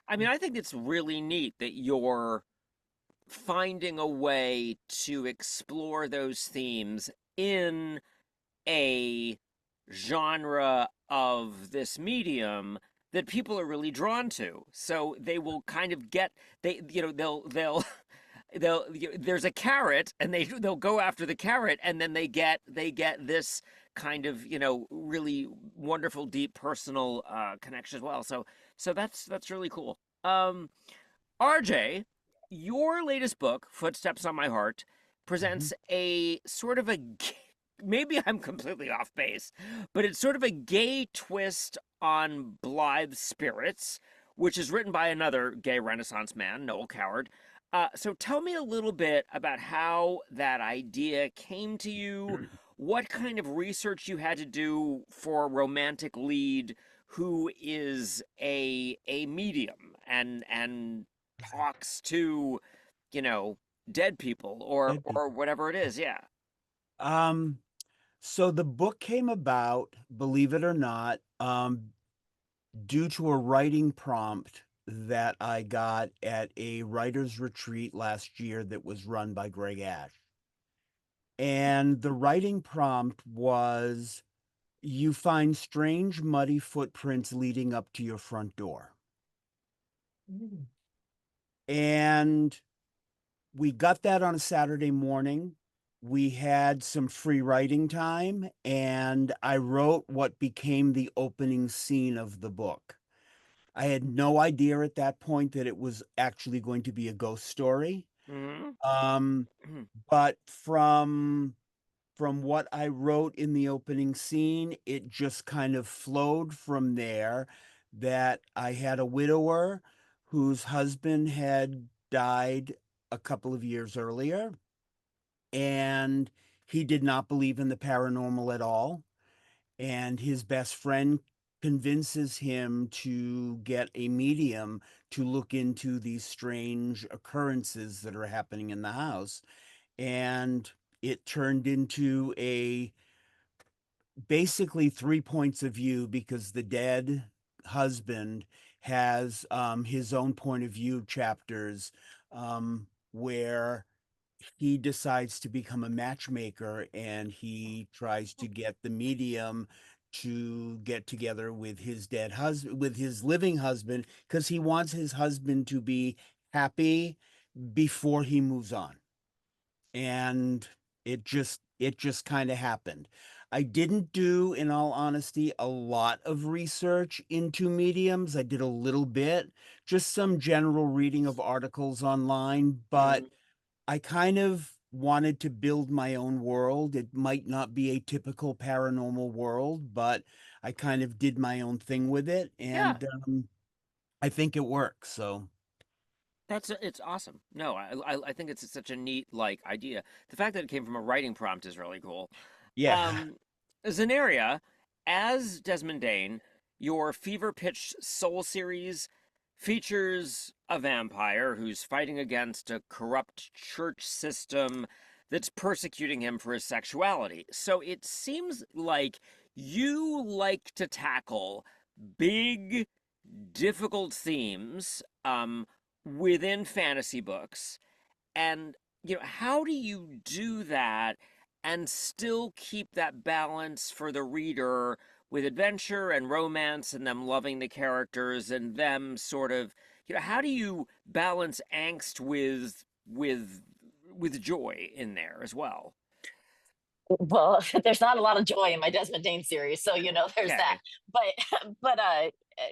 I mean, I think it's really neat that you're finding a way to explore those themes in a genre of this medium that people are really drawn to. So they will kind of get they'll there's a carrot and they'll go after the carrot, and then they get this kind of really wonderful deep personal connection as well. So that's really cool. RJ, your latest book, Footsteps on My Heart, presents a sort of a maybe I'm completely off base, but it's sort of a gay twist on Blythe Spirits, which is written by another gay Renaissance man, Noel Coward. So tell me a little bit about how that idea came to you, what kind of research you had to do for a romantic lead who is a medium and talks to, dead people or whatever it is. Yeah. So the book came about, believe it or not, due to a writing prompt that I got at a writer's retreat last year that was run by Greg Ash. And the writing prompt was, you find strange muddy footprints leading up to your front door. And we got that on a Saturday morning. We had some free writing time, and I wrote what became the opening scene of the book. I had no idea at that point that it was actually going to be a ghost story. But from what I wrote in the opening scene, it just kind of flowed from there, that I had a widower whose husband had died a couple of years earlier, and he did not believe in the paranormal at all. And his best friend convinces him to get a medium to look into these strange occurrences that are happening in the house. And it turned into basically 3 points of view, because the dead husband has his own point of view chapters, where he decides to become a matchmaker, and he tries to get the medium to get together with his dead husband, with his living husband, because he wants his husband to be happy before he moves on. And it just kind of happened. I didn't do, in all honesty, a lot of research into mediums. I did a little bit, just some general reading of articles online, but I kind of wanted to build my own world. It might not be a typical paranormal world, but I kind of did my own thing with it, and I think it works. So it's awesome. No, I think it's such a neat idea. The fact that it came from a writing prompt is really cool. yeah. Xaneria, as Desmond Dane, your fever pitch soul series features a vampire who's fighting against a corrupt church system that's persecuting him for his sexuality. So it seems like you like to tackle big, difficult themes within fantasy books. And, how do you do that and still keep that balance for the reader with adventure and romance and them loving the characters and them sort of, how do you balance angst with joy in there as well? Well, there's not a lot of joy in my Desmond Dane series, so there's that. But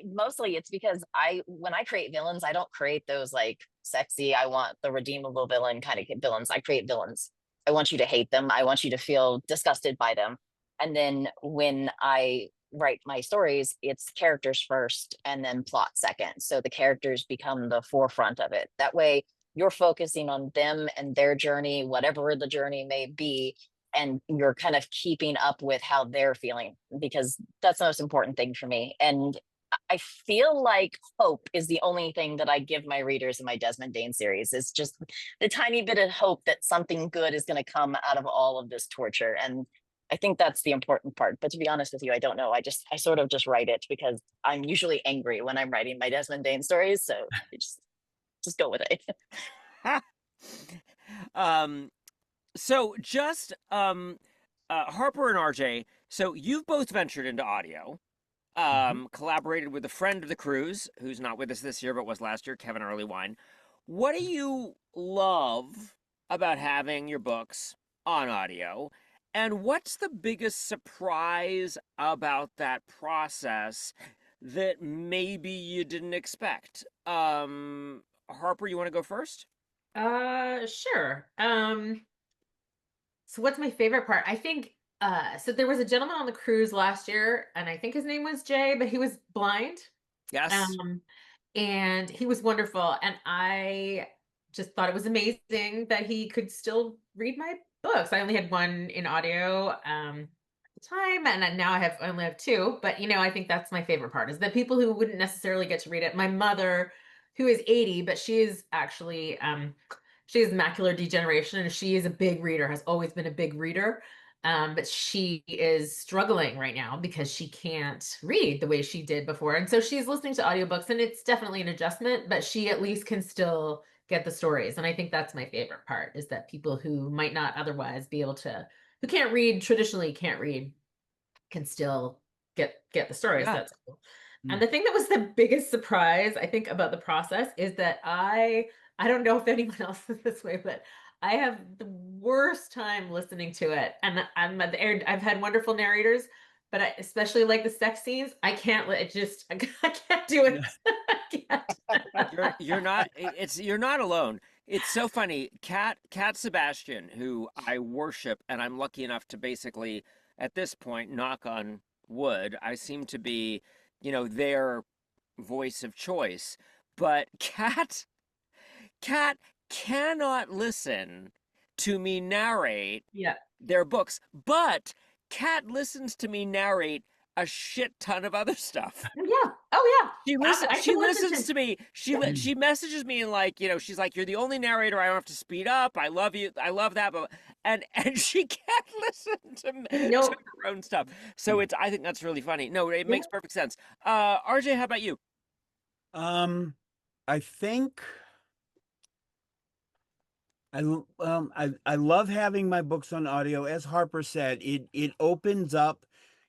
mostly it's because when I create villains, I don't create those sexy, I want the redeemable villain kind of villains. I create villains. I want you to hate them. I want you to feel disgusted by them. And then when I write my stories, it's characters first and then plot second. So the characters become the forefront of it. That way you're focusing on them and their journey, whatever the journey may be, and you're kind of keeping up with how they're feeling, because that's the most important thing for me. And I feel like hope is the only thing that I give my readers in my Desmond Dane series. It's just the tiny bit of hope that something good is going to come out of all of this torture. And I think that's the important part. But to be honest with you, I don't know. I sort of just write it because I'm usually angry when I'm writing my Desmond Dane stories. So just go with it. So just Harper and RJ, so you've both ventured into audio, collaborated with a friend of the cruise who's not with us this year but was last year, Kevin Earlywine. What do you love about having your books on audio? And what's the biggest surprise about that process that maybe you didn't expect? Harper, you want to go first? Sure. So what's my favorite part? I think so there was a gentleman on the cruise last year, and I think his name was Jay, but he was blind. Yes. And he was wonderful, and I just thought it was amazing that he could still read my books. I only had one in audio at the time, and now I only have two. But I think that's my favorite part, is that people who wouldn't necessarily get to read it. My mother, who is 80, but she is actually she has macular degeneration, and she is a big reader, has always been a big reader. But she is struggling right now because she can't read the way she did before. And so she's listening to audiobooks, and it's definitely an adjustment, but she at least can still get the stories. And I think that's my favorite part, is that people who might not otherwise be able to, who can't read, traditionally can't read, can still get the stories. Yeah. That's cool. And the thing that was the biggest surprise, I think, about the process is that I don't know if anyone else is this way, but I have the worst time listening to it. And I've had wonderful narrators, but I especially like the sex scenes. I can't let it just I can't do it. I can't. You're not alone. It's so funny. Cat Sebastian, who I worship, and I'm lucky enough to basically at this point, knock on wood, I seem to be, their voice of choice. But Cat cannot listen to me narrate Yeah. their books, but Cat listens to me narrate a shit ton of other stuff. Yeah. Oh yeah. She listens to me. She messages me and she's like, "You're the only narrator. I don't have to speed up. I love you. I love that." But and she can't listen to her own stuff. So I think that's really funny. No, it makes perfect sense. RJ, how about you? I think I love having my books on audio. As Harper said, it opens up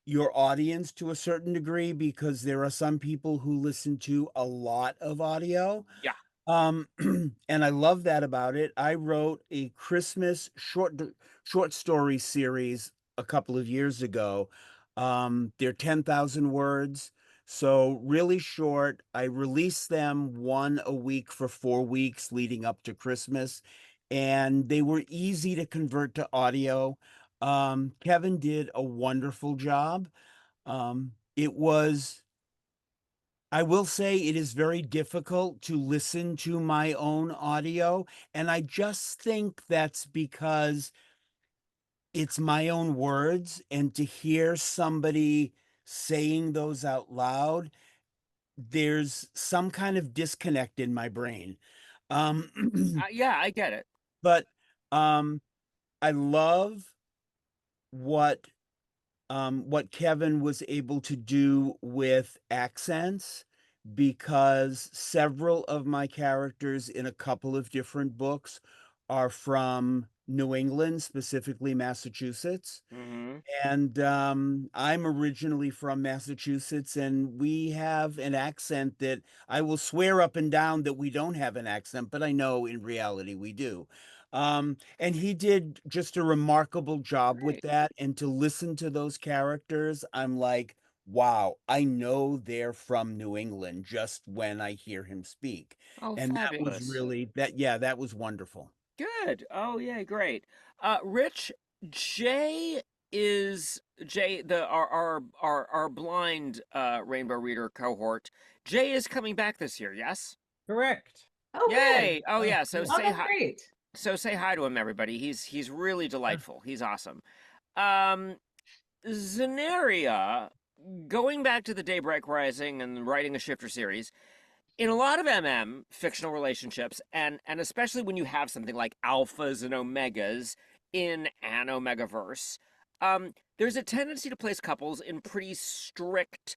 your audience to a certain degree, because there are some people who listen to a lot of audio. Yeah. And I love that about it. I wrote a Christmas short story series a couple of years ago. They're 10,000 words, so really short. I released them one a week for 4 weeks leading up to Christmas, and they were easy to convert to audio. Kevin did a wonderful job. It was, I will say, it is very difficult to listen to my own audio. And I just think that's because it's my own words. And to hear somebody saying those out loud, there's some kind of disconnect in my brain. Yeah, I get it. But I love what Kevin was able to do with accents, because several of my characters in a couple of different books are from New England, specifically Massachusetts. Mm-hmm. And I'm originally from Massachusetts, and we have an accent that I will swear up and down that we don't have an accent, but I know in reality we do. And he did just a remarkable job with that. And to listen to those characters, I'm like, wow, I know they're from New England just when I hear him speak. Oh, And fabulous. that was really that was wonderful. Good. Oh, yeah, great. Rich, Jay is Jay, our blind Rainbow Reader cohort. Jay is coming back this year, yes? Correct. Oh, good. Yay! Oh yeah, so yeah. Oh, say that's hi. great. So say hi to him, everybody. He's really delightful. He's awesome. Um, Xaneria, going back to the Daybreak Rising and writing a shifter series, in a lot of fictional relationships, and especially when you have something like alphas and omegas in an omegaverse, there's a tendency to place couples in pretty strict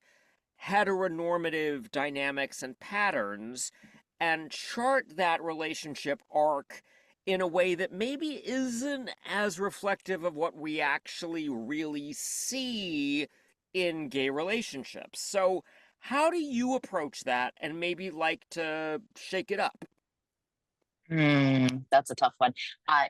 heteronormative dynamics and patterns and chart that relationship arc in a way that maybe isn't as reflective of what we actually really see in gay relationships. So, how do you approach that and maybe like to shake it up? That's a tough one. I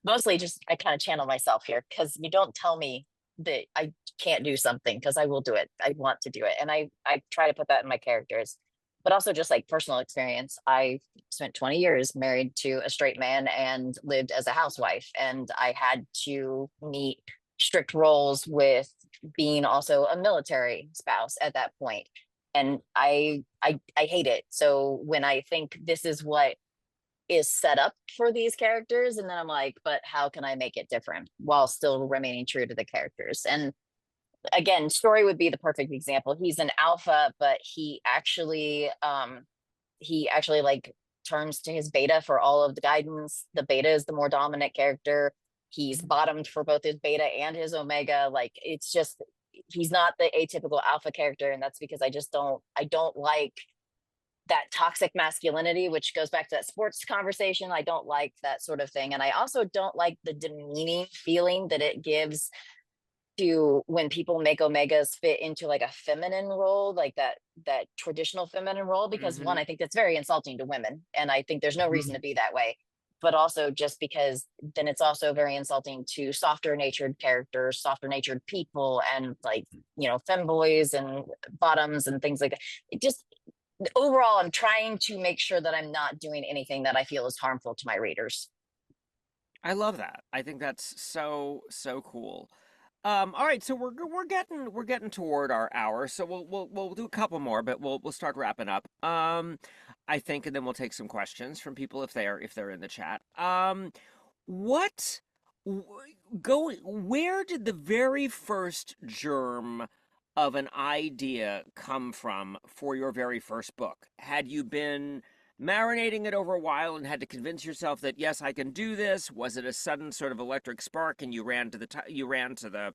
mostly just I kind of channel myself here because you don't tell me that I can't do something because I will do it. I want to do it, and I try to put that in my characters. But also just like personal experience, I spent 20 years married to a straight man and lived as a housewife, and I had to meet strict roles with being also a military spouse at that point, and I hate it. So when I think this is what is set up for these characters, and then I'm like, but how can I make it different while still remaining true to the characters? And again, Story would be the perfect example. He's an alpha, but he actually like turns to his beta for all of the guidance. The beta is the more dominant character. He's bottomed for both his beta and his omega. Like it's just he's not the atypical alpha character, and that's because I don't like that toxic masculinity, which goes back to that sports conversation. I don't like that sort of thing. And I also don't like the demeaning feeling that it gives to when people make omegas fit into like a feminine role, like that traditional feminine role, because one, I think that's very insulting to women. And I think there's no reason to be that way. But also just because then it's also very insulting to softer natured characters, softer natured people, and like, femboys and bottoms and things like that. It just overall, I'm trying to make sure that I'm not doing anything that I feel is harmful to my readers. I love that. I think that's so cool. All right, so we're getting toward our hour, so we'll do a couple more, but we'll start wrapping up. I think, and then we'll take some questions from people if they're in the chat. What w- where did the very first germ of an idea come from for your very first book? Had you been marinating it over a while and had to convince yourself that yes, I can do this? Was it a sudden sort of electric spark and you ran to the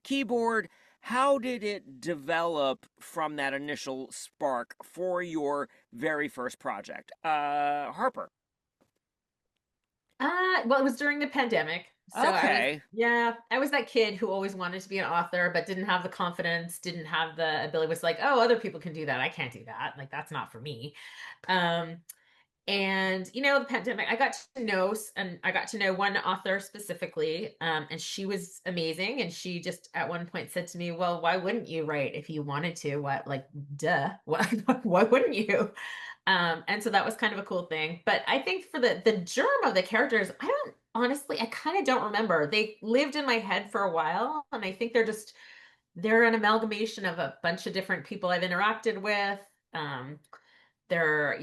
keyboard? How did it develop from that initial spark for your very first project? Harper. Well, it was during the pandemic. So Okay. I was that kid who always wanted to be an author, but didn't have the confidence, didn't have the ability, was like, oh, other people can do that. I can't do that. Like, that's not for me. Um, and the pandemic, I got to know one author specifically, and she was amazing. And she just at one point said to me, well, why wouldn't you write if you wanted to? What, like, duh, why wouldn't you? And so that was kind of a cool thing. But I think for the germ of the characters, I kind of don't remember. They lived in my head for a while, and I think they're an amalgamation of a bunch of different people I've interacted with. Um, they're,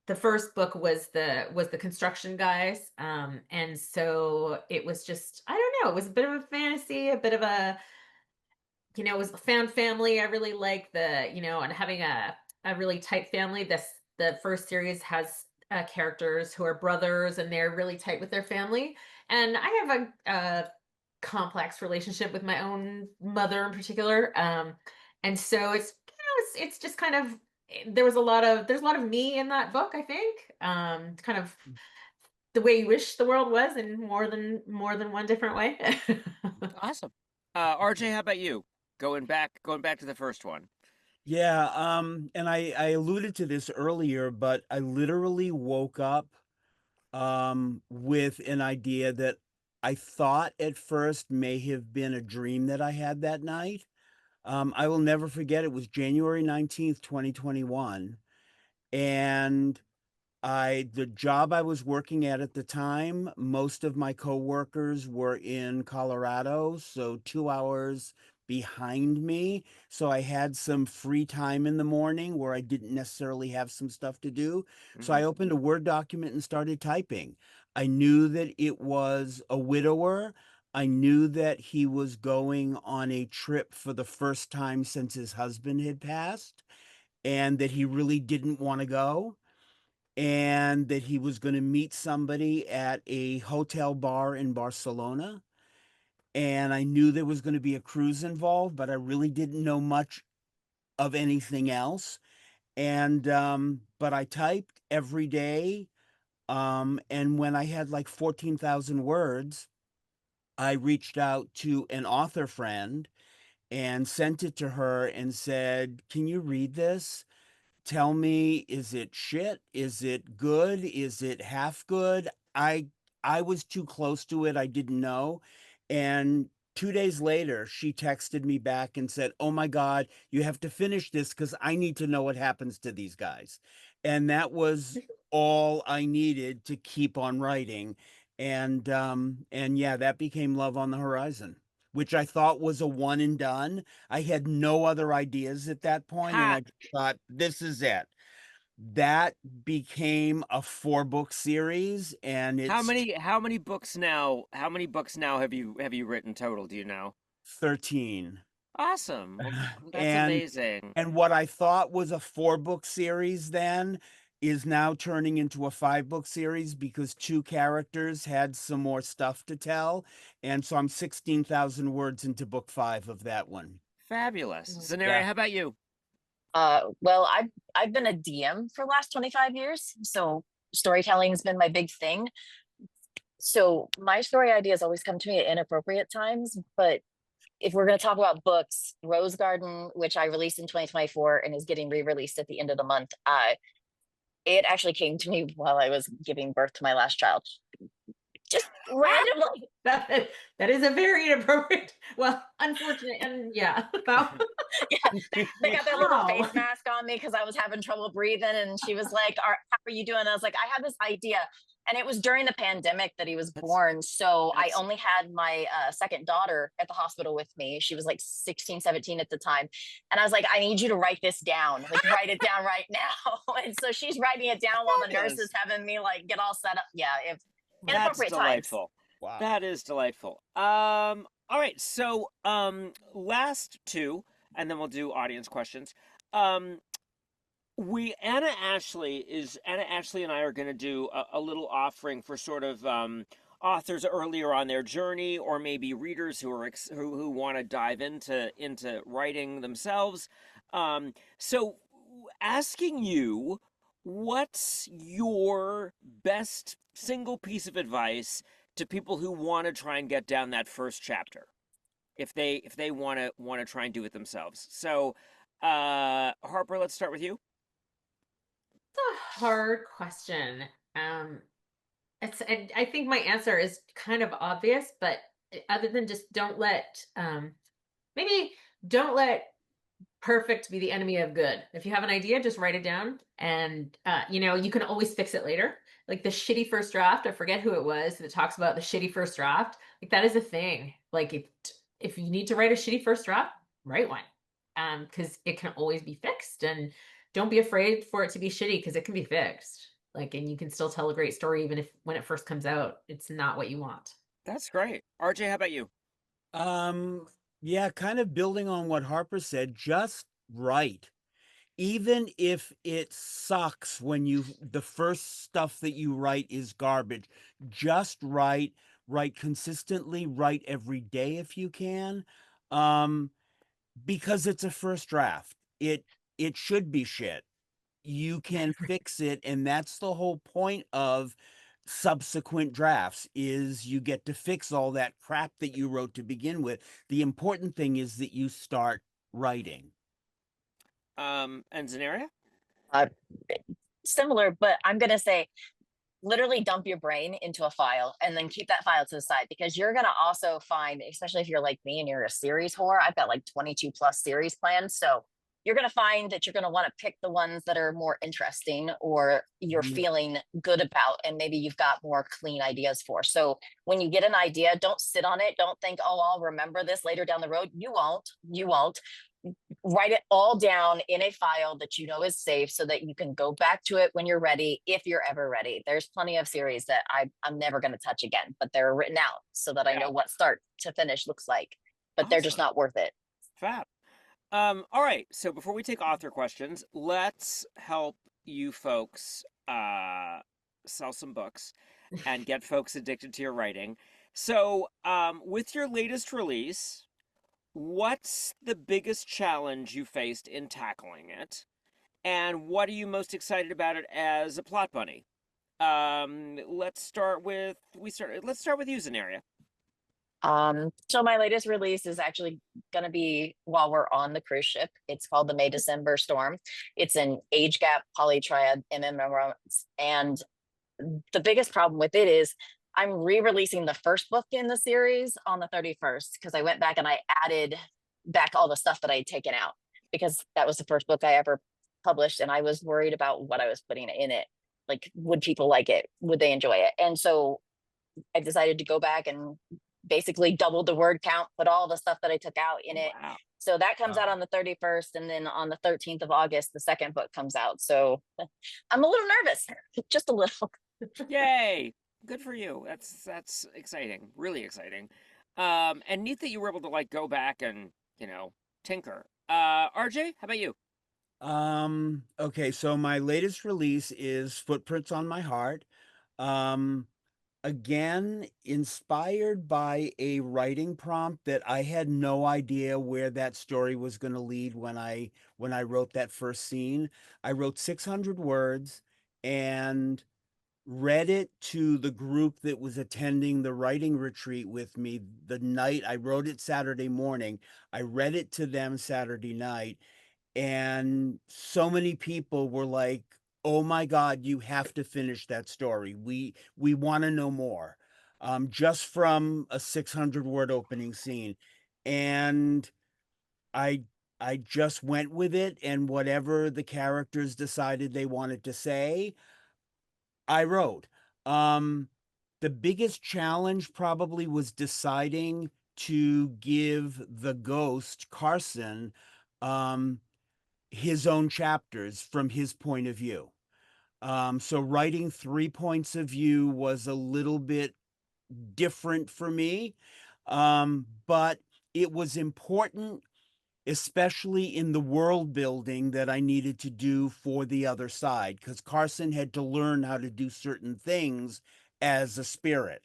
the first book was the construction guys. And so it was just, I don't know, it was a bit of a fantasy, a bit of a, it was a found family. I really like and having a really tight family. The first series has characters who are brothers, and they're really tight with their family. And I have a complex relationship with my own mother in particular. And so it's just kind of, there's a lot of me in that book, I think. Kind of the way you wish the world was in more than one different way. Awesome. RJ, how about you? Going back to the first one. Yeah, and I alluded to this earlier, but I literally woke up with an idea that I thought at first may have been a dream that I had that night. I will never forget, it was January 19th, 2021, and The job I was working at the time, most of my coworkers were in Colorado, so 2 hours behind me. So I had some free time in the morning where I didn't necessarily have some stuff to do. So I opened a Word document and started typing. I knew that it was a widower. I knew that he was going on a trip for the first time since his husband had passed, and that he really didn't want to go, and that he was going to meet somebody at a hotel bar in Barcelona. And I knew there was going to be a cruise involved, but I really didn't know much of anything else. And, but I typed every day. And when I had like 14,000 words, I reached out to an author friend and sent it to her and said, "Can you read this? Tell me, is it shit? Is it good? Is it half good?" I was too close to it. I didn't know. And 2 days later, she texted me back and said, "Oh my God, you have to finish this because I need to know what happens to these guys." And that was all I needed to keep on writing. And yeah, that became Love on the Horizon, which I thought was a one and done. I had no other ideas at that point, and Ha! I thought, this is it. That became a 4-book series, and How it's many how many books now? How many books now have you written total? Do you know? 13. Awesome. Well, that's And amazing. what I thought was a 4-book series then is now turning into a 5-book series because 2 characters had some more stuff to tell. And so I'm 16,000 words into book 5 of that one. Fabulous. Xaneria, Yeah. how about you? Well, I've been a DM for the last 25 years, so storytelling's been my big thing. So my story ideas always come to me at inappropriate times, but if we're going to talk about books, Rose Garden, which I released in 2024 and is getting re-released at the end of the month, it actually came to me while I was giving birth to my last child. Just randomly. That is a very inappropriate, well, unfortunate, and yeah. Wow. Yeah, they got their little Wow. face mask on me because I was having trouble breathing, and she was like, how are you doing? I was like, I had this idea, and it was during the pandemic that he was born, so I that's- only had my second daughter at the hospital with me. She was like 16, 17 at the time, and I was like, I need you to write this down, like write it down right now. And so she's writing it down while the nurse is Fabulous. having me like get all set up. Yeah, if That's inappropriate times. delightful. Wow. That is delightful. All right, so last two, and then we'll do audience questions. Anna Ashley and I are going to do a little offering for sort of authors earlier on their journey, or maybe readers who want to dive into writing themselves. So asking you, what's your best single piece of advice to people who want to try and get down that first chapter, if they want to try and do it themselves? So, Harper, let's start with you. It's a hard question. I think my answer is kind of obvious, but other than just maybe don't let perfect be the enemy of good. If you have an idea, just write it down, and you can always fix it later. Like the shitty first draft, I forget who it was that talks about the shitty first draft. Like that is a thing. Like if you need to write a shitty first draft, write one. Because it can always be fixed, and don't be afraid for it to be shitty because it can be fixed. Like, and you can still tell a great story even if when it first comes out, it's not what you want. That's great. RJ, how about you? Yeah, kind of building on what Harper said, just write. Even if it sucks when the first stuff that you write is garbage, just write consistently, write every day if you can. Because it's a first draft. It should be shit. You can fix it, and that's the whole point of subsequent drafts, is you get to fix all that crap that you wrote to begin with. The important thing is that you start writing. And Xaneria? Uh, Similar, but I'm gonna say literally dump your brain into a file and then keep that file to the side, because you're going to also find, especially if you're like me and you're a series whore, I've got like 22 plus series planned. So you're going to find that you're going to want to pick the ones that are more interesting or you're feeling good about, and maybe you've got more clean ideas for. So when you get an idea, don't sit on it. Don't think, oh, I'll remember this later down the road. You won't. Write it all down in a file that you know is safe so that you can go back to it when you're ready, if you're ever ready. There's plenty of series that I'm never going to touch again, but they're written out so that I know what start to finish looks like, but they're just not worth it. Fab. All right. So before we take author questions, let's help you folks sell some books and get folks addicted to your writing. So with your latest release, what's the biggest challenge you faced in tackling it? And what are you most excited about it as a plot bunny? Let's start with you, Xaneria. So my latest release is actually going to be while we're on the cruise ship. It's called the May December Storm. It's an age gap polytriad MMO romance, and the biggest problem with it is I'm re-releasing the first book in the series on the 31st because I went back and I added back all the stuff that I had taken out, because that was the first book I ever published, and I was worried about what I was putting in it. Like, would people like it? Would they enjoy it? And so I decided to go back and basically double the word count, put all the stuff that I took out in it. Wow. So that comes out on the 31st, and then on the 13th of August, the second book comes out. So I'm a little nervous, just a little. Yay! Good for you. That's exciting. Really exciting. And neat that you were able to like go back and, tinker. RJ, how about you? Okay, so my latest release is Footprints on My Heart. Again, inspired by a writing prompt that I had no idea where that story was going to lead when I wrote that first scene. I wrote 600 words and read it to the group that was attending the writing retreat with me the night I wrote it. Saturday morning, I read it to them Saturday night, and so many people were like, oh my God, you have to finish that story. We want to know more. Just from a 600-word opening scene. And I just went with it, and whatever the characters decided they wanted to say, I wrote. The biggest challenge probably was deciding to give the ghost, Carson, his own chapters from his point of view. So writing 3 points of view was a little bit different for me, but it was important, especially in the world building that I needed to do for the other side, because Carson had to learn how to do certain things as a spirit.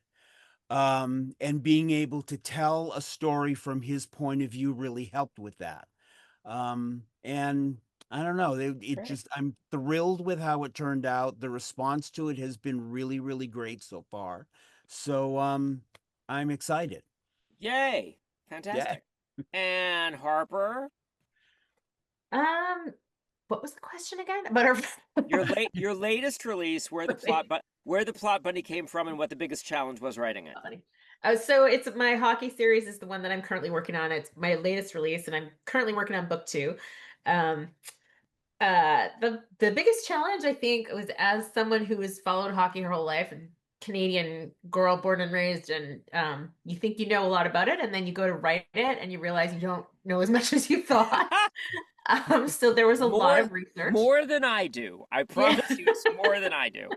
And being able to tell a story from his point of view really helped with that. And I don't know, I'm thrilled with how it turned out. The response to it has been really, really great so far. So, I'm excited. Yay! Fantastic. And Harper, What was the question again about our your latest release, where the plot bunny came from, and what the biggest challenge was writing it. So it's my hockey series is the one that I'm currently working on. It's my latest release, and I'm currently working on book 2. The biggest challenge, I think, was as someone who has followed hockey her whole life, and Canadian girl, born and raised, and you think you know a lot about it, and then you go to write it and you realize you don't know as much as you thought. So there was a lot of research. More than I do. I promise you, it's more than I do.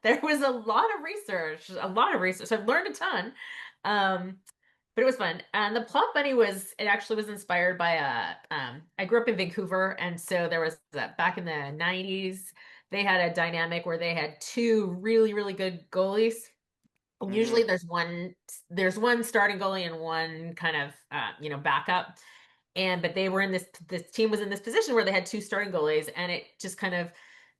There was a lot of research. I've learned a ton. But it was fun. And the plot bunny actually was inspired by I grew up in Vancouver, and so there was back in the 90s, they had a dynamic where they had 2 really, really good goalies. And usually there's one starting goalie and one kind of backup. But they were in this team was in this position where they had 2 starting goalies, and it just kind of,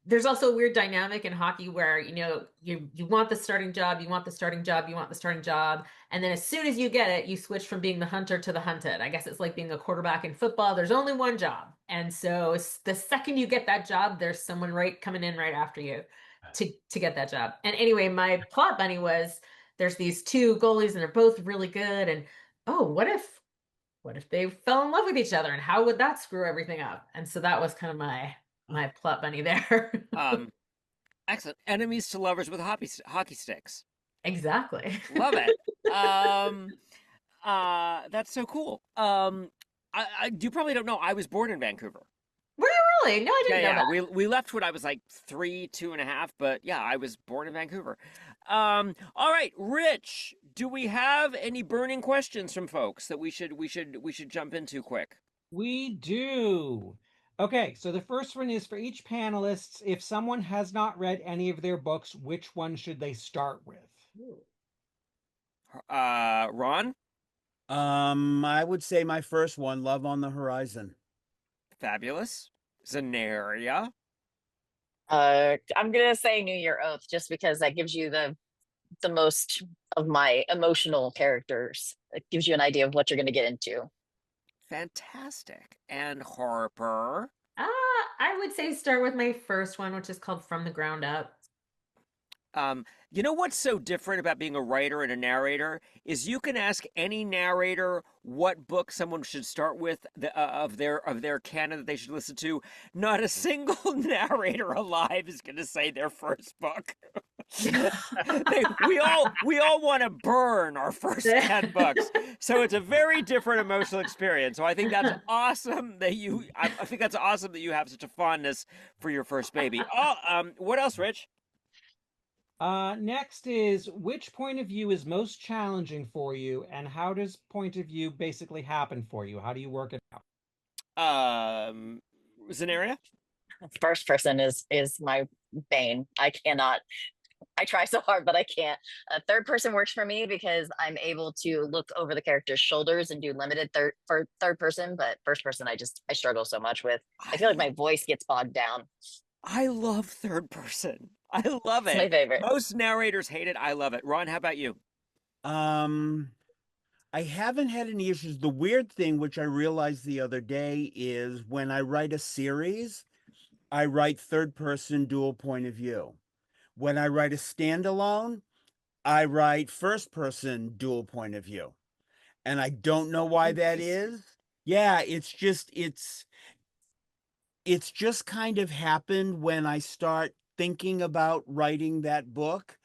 there's also a weird dynamic in hockey where, you want the starting job, you want the starting job, you want the starting job. And then as soon as you get it, you switch from being the hunter to the hunted. I guess it's like being a quarterback in football. There's only one job. And so the second you get that job, there's someone coming in right after you to get that job. And anyway, my plot bunny was, there's these 2 goalies and they're both really good. And, oh, what if what if they fell in love with each other and how would that screw everything up? And so that was kind of my plot bunny there. Excellent. Enemies to lovers with hockey sticks. Exactly. Love it. That's so cool. You probably don't know, I was born in Vancouver. Were you really? No, I didn't know that. We left when I was like 3, 2.5, but yeah, I was born in Vancouver. All right, Rich, do we have any burning questions from folks that we should jump into quick? We do. Okay, so the first one is for each panelist. If someone has not read any of their books, which one should they start with? Ron? I would say my first one, Love on the Horizon. Fabulous. Xaneria? I'm gonna say New Year Oath just because that gives you the most of my emotional characters. It gives you an idea of what you're gonna get into. Fantastic. And Harper? I would say start with my first one, which is called From the Ground Up. You know what's so different about being a writer and a narrator is you can ask any narrator what book someone should start with of their canon that they should listen to. Not a single narrator alive is going to say their first book. we all want to burn our first 10 books, so it's a very different emotional experience. So I think that's awesome that I think that's awesome that you have such a fondness for your first baby. What else, Rich? Next is which point of view is most challenging for you, and how does point of view basically happen for you? How do you work it out? Xaneria? First person is my bane. I cannot. I try so hard, but I can't. Third person works for me because I'm able to look over the character's shoulders and do limited third person. But first person, I struggle so much with. I feel like my voice gets bogged down. I love third person. I love it. It's my favorite. Most narrators hate it. I love it. Ron, how about you? I haven't had any issues. The weird thing, which I realized the other day, is when I write a series, I write third person dual point of view. When I write a standalone, I write first person dual point of view. And I don't know why that is. Yeah, it's just kind of happened when I start thinking about writing that book.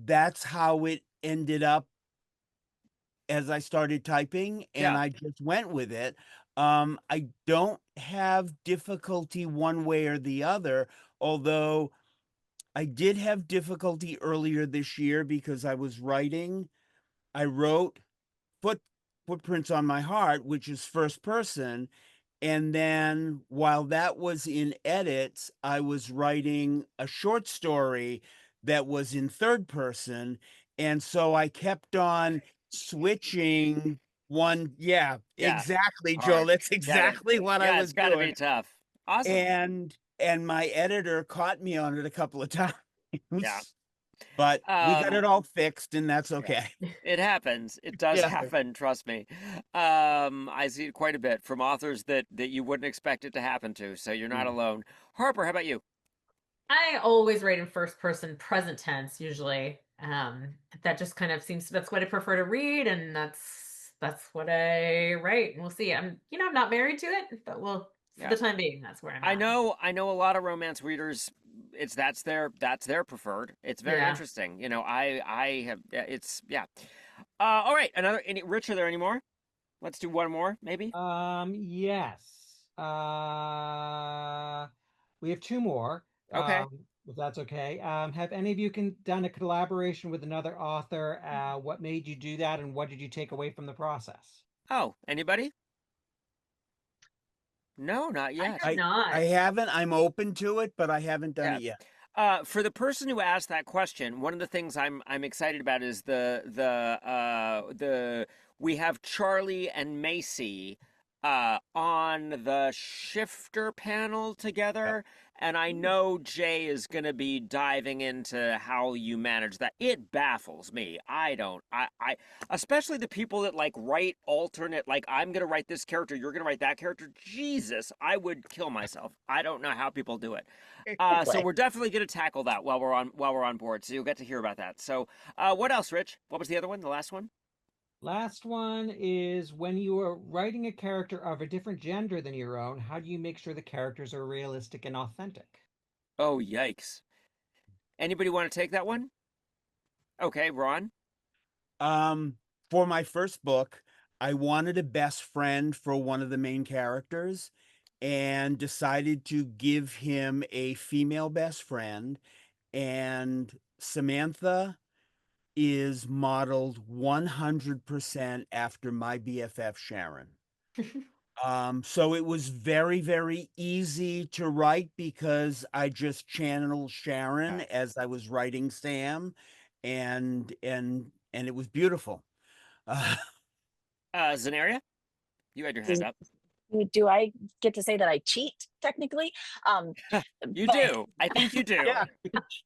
That's how it ended up as I started typing, and I just went with it. I don't have difficulty one way or the other, although I did have difficulty earlier this year because I wrote Footprints on My Heart, which is first person. And then while that was in edits, I was writing a short story that was in third person. And so I kept on switching one. Yeah, exactly, Joel. That's exactly what I was doing. It's gotta be tough. Awesome. And my editor caught me on it a couple of times. Yeah. But we got it all fixed, and that's okay. It happens. It does happen, trust me. I see it quite a bit from authors that you wouldn't expect it to happen to, so you're not alone. Harper, how about you? I always write in first person present tense, usually. That just kind of seems that's what I prefer to read, and that's what I write. And we'll see. I'm not married to it, but for the time being, that's where I'm at. I know a lot of romance readers, that's their preferred. It's very interesting. I have all right, Rich, are there any more? Let's do one more, maybe. Yes. We have two more. Okay. If that's okay. Have any of you done a collaboration with another author? What made you do that, and what did you take away from the process? Oh, anybody? No, not yet. I haven't. I'm open to it, but I haven't done it yet. For the person who asked that question, one of the things I'm excited about is we have Charlie and Macy on the shifter panel together, and I know Jay is going to be diving into how you manage that. It baffles me. I especially the people that write alternate, I'm going to write this character, you're going to write that character. Jesus, I would kill myself. I don't know how people do it. So we're definitely going to tackle that while we're on board. So you'll get to hear about that. So what else, Rich? What was the other one? The last one? Last one is when you are writing a character of a different gender than your own, how do you make sure the characters are realistic and authentic? Oh, yikes. Anybody want to take that one? Okay, Ron. Um, for my first book, I wanted a best friend for one of the main characters and decided to give him a female best friend. And Samantha is modeled 100% after my BFF Sharon. So it was very, very easy to write because I just channeled Sharon as I was writing Sam, and it was beautiful. Uh, Xaneria, you had your hand Do, up. do I get to say that I cheat technically? You But do. I think you do. yeah,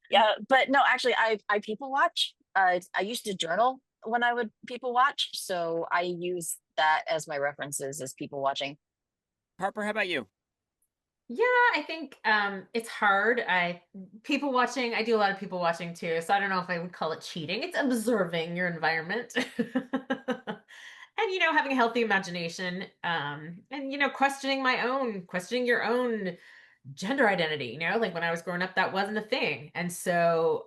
yeah, but no, actually, I people watch. I used to journal when I would people watch, so I use that as my references as people watching. Harper, how about you? Yeah, I think it's hard. People watching, I do a lot of people watching too, so I don't know if I would call it cheating. It's observing your environment. And having a healthy imagination, and questioning your own gender identity, like when I was growing up, that wasn't a thing. And so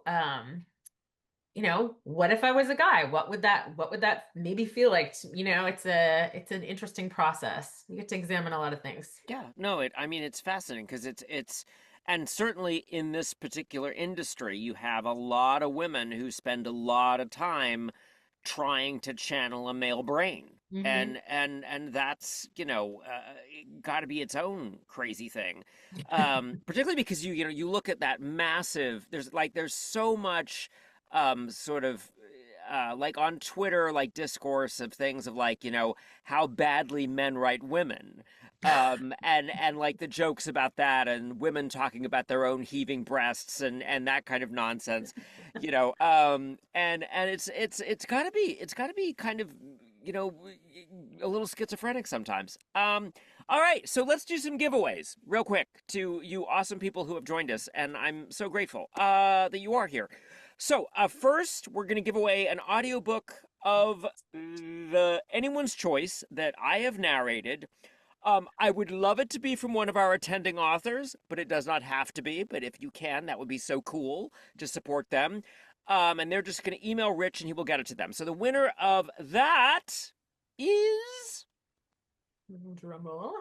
what if I was a guy? What would that maybe feel like? It's an interesting process. You get to examine a lot of things. Yeah, no, I mean, it's fascinating because and certainly in this particular industry, you have a lot of women who spend a lot of time trying to channel a male brain. Hmm. And that's, got to be its own crazy thing. Particularly because you look at that massive, there's so much sort of like on Twitter, like discourse of things of like, how badly men write women. And like the jokes about that and women talking about their own heaving breasts and that kind of nonsense, and it's gotta be kind of, you know, a little schizophrenic sometimes. All right, so let's do some giveaways real quick to you awesome people who have joined us, and I'm so grateful that you are here. So, first, we're going to give away an audiobook of the anyone's choice that I have narrated. I would love it to be from one of our attending authors, but it does not have to be. But if you can, that would be so cool to support them. And they're just going to email Rich and he will get it to them. So the winner of that is Drum roll.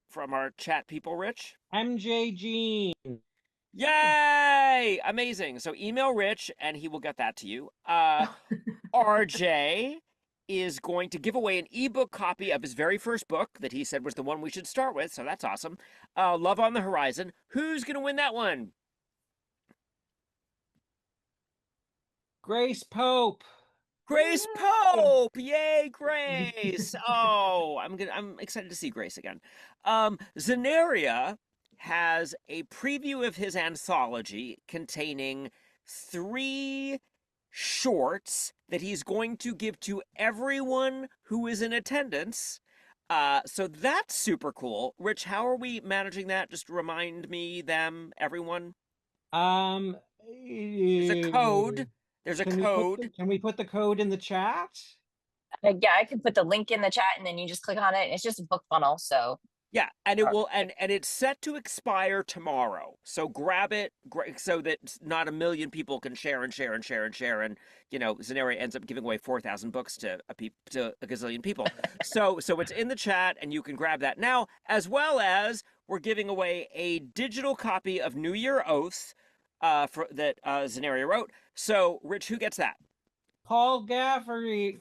from our chat people, Rich. MJ Jean. Yay! Amazing. So email Rich and he will get that to you. RJ is going to give away an ebook copy of his very first book that he said was the one we should start with. So that's awesome. Love on the Horizon. Who's going to win that one? Grace Pope. Grace Pope! Yay, Grace! Oh, I'm excited to see Grace again. Xaneria has a preview of his anthology containing 3 shorts that he's going to give to everyone who is in attendance. So that's super cool. Rich, how are we managing that? Just remind me, them, everyone. Um, There's a code. There's a code. Can we put the code in the chat? Yeah, I can put the link in the chat, and then you just click on it. It's just a book funnel, so Yeah, and it will, and it's set to expire tomorrow. So grab it, so that not a million people can share and share and share and share, and Xaneria ends up giving away 4,000 books to a gazillion people. So it's in the chat, and you can grab that now, as well as we're giving away a digital copy of New Year Oath, that Xaneria wrote. So, Rich, who gets that? Paul Gallifrey.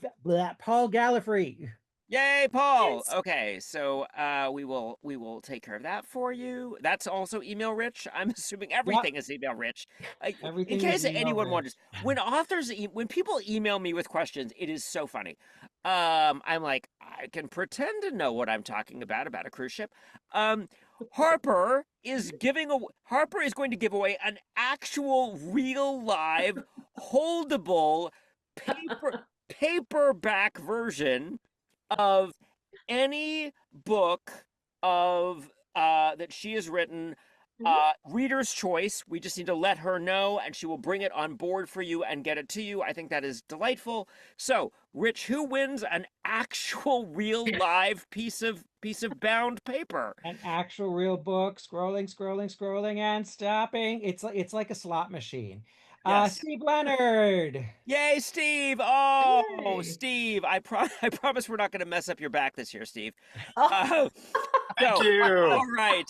Paul Gallifrey. Yay, Paul! Yes. Okay, so we will take care of that for you. That's also email Rich. I'm assuming everything is email Rich. In Everything case is email anyone Rich. wonders, when people email me with questions, it is so funny. I'm like, I can pretend to know what I'm talking about a cruise ship. Harper is going to give away an actual real live holdable paperback version of any book of that she has written Reader's choice. We just need to let her know, and she will bring it on board for you and get it to you. I think that is delightful. So, Rich, who wins an actual, real, live piece of bound paper? An actual real book, scrolling, and stopping. It's like a slot machine. Yes. Steve Leonard. Yay, Steve! Oh, Yay. Steve, I promise we're not going to mess up your back this year, Steve. Oh. So, Thank you. all right.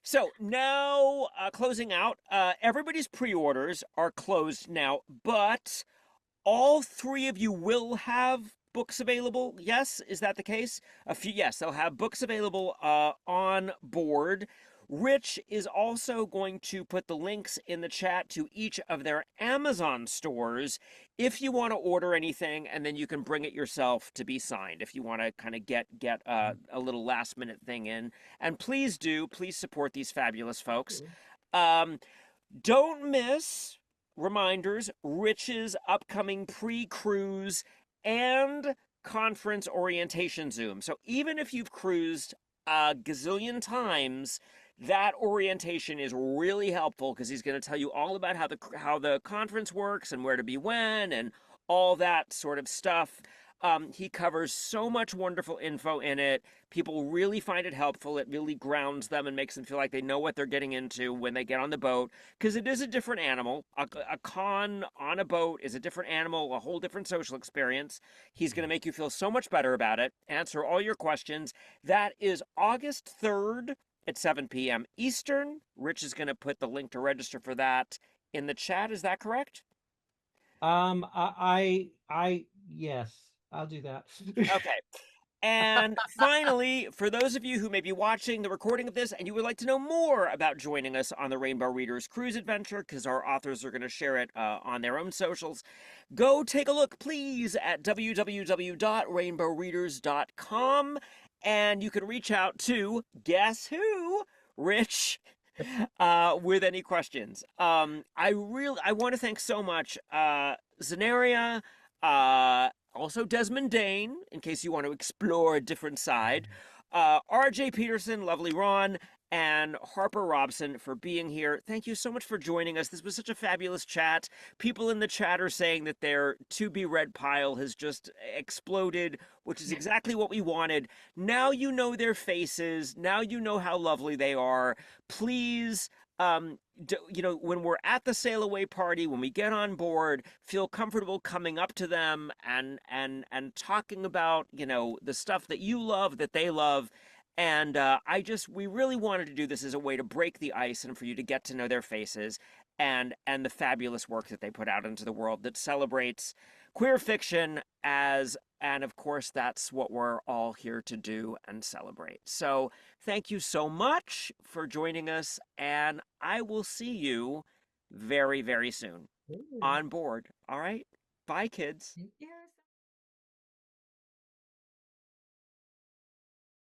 So now, closing out, everybody's pre-orders are closed now, but all three of you will have books available. Yes, is that the case? Yes, they'll have books available on board. Rich is also going to put the links in the chat to each of their Amazon stores if you want to order anything, and then you can bring it yourself to be signed if you want to kind of get a little last minute thing in. And please support these fabulous folks. Don't miss reminders, Rich's upcoming pre-cruise and conference orientation Zoom. So even if you've cruised a gazillion times, that orientation is really helpful because he's going to tell you all about how the conference works and where to be when and all that sort of stuff. He covers so much wonderful info in it. People really find it helpful. It really grounds them and makes them feel like they know what they're getting into when they get on the boat, because it is a different animal. A con on a boat is a different animal, a whole different social experience. He's going to make you feel so much better about it, answer all your questions. That is August 3rd at 7 p.m. Eastern. Rich is going to put the link to register for that in the chat. Is that correct? Yes, I'll do that. Okay. And finally, for those of you who may be watching the recording of this and you would like to know more about joining us on the Rainbow Readers Cruise Adventure, because our authors are going to share it on their own socials, go take a look, please, at www.rainbowreaders.com, and you can reach out to, guess who? Rich, with any questions. I want to thank so much Xaneria, also Desmond Dane, in case you want to explore a different side, RJ Peterson, lovely Ron, and Harper Robson for being here. Thank you so much for joining us. This was such a fabulous chat. People in the chat are saying that their to-be-read pile has just exploded, which is exactly what we wanted. Now you know their faces. Now you know how lovely they are. Please, when we're at the sail away party, when we get on board, feel comfortable coming up to them and talking about, the stuff that you love, that they love. And we really wanted to do this as a way to break the ice and for you to get to know their faces and the fabulous work that they put out into the world that celebrates queer fiction and of course, that's what we're all here to do and celebrate. So thank you so much for joining us, and I will see you very, very soon on board. All right? Bye, kids. Yeah.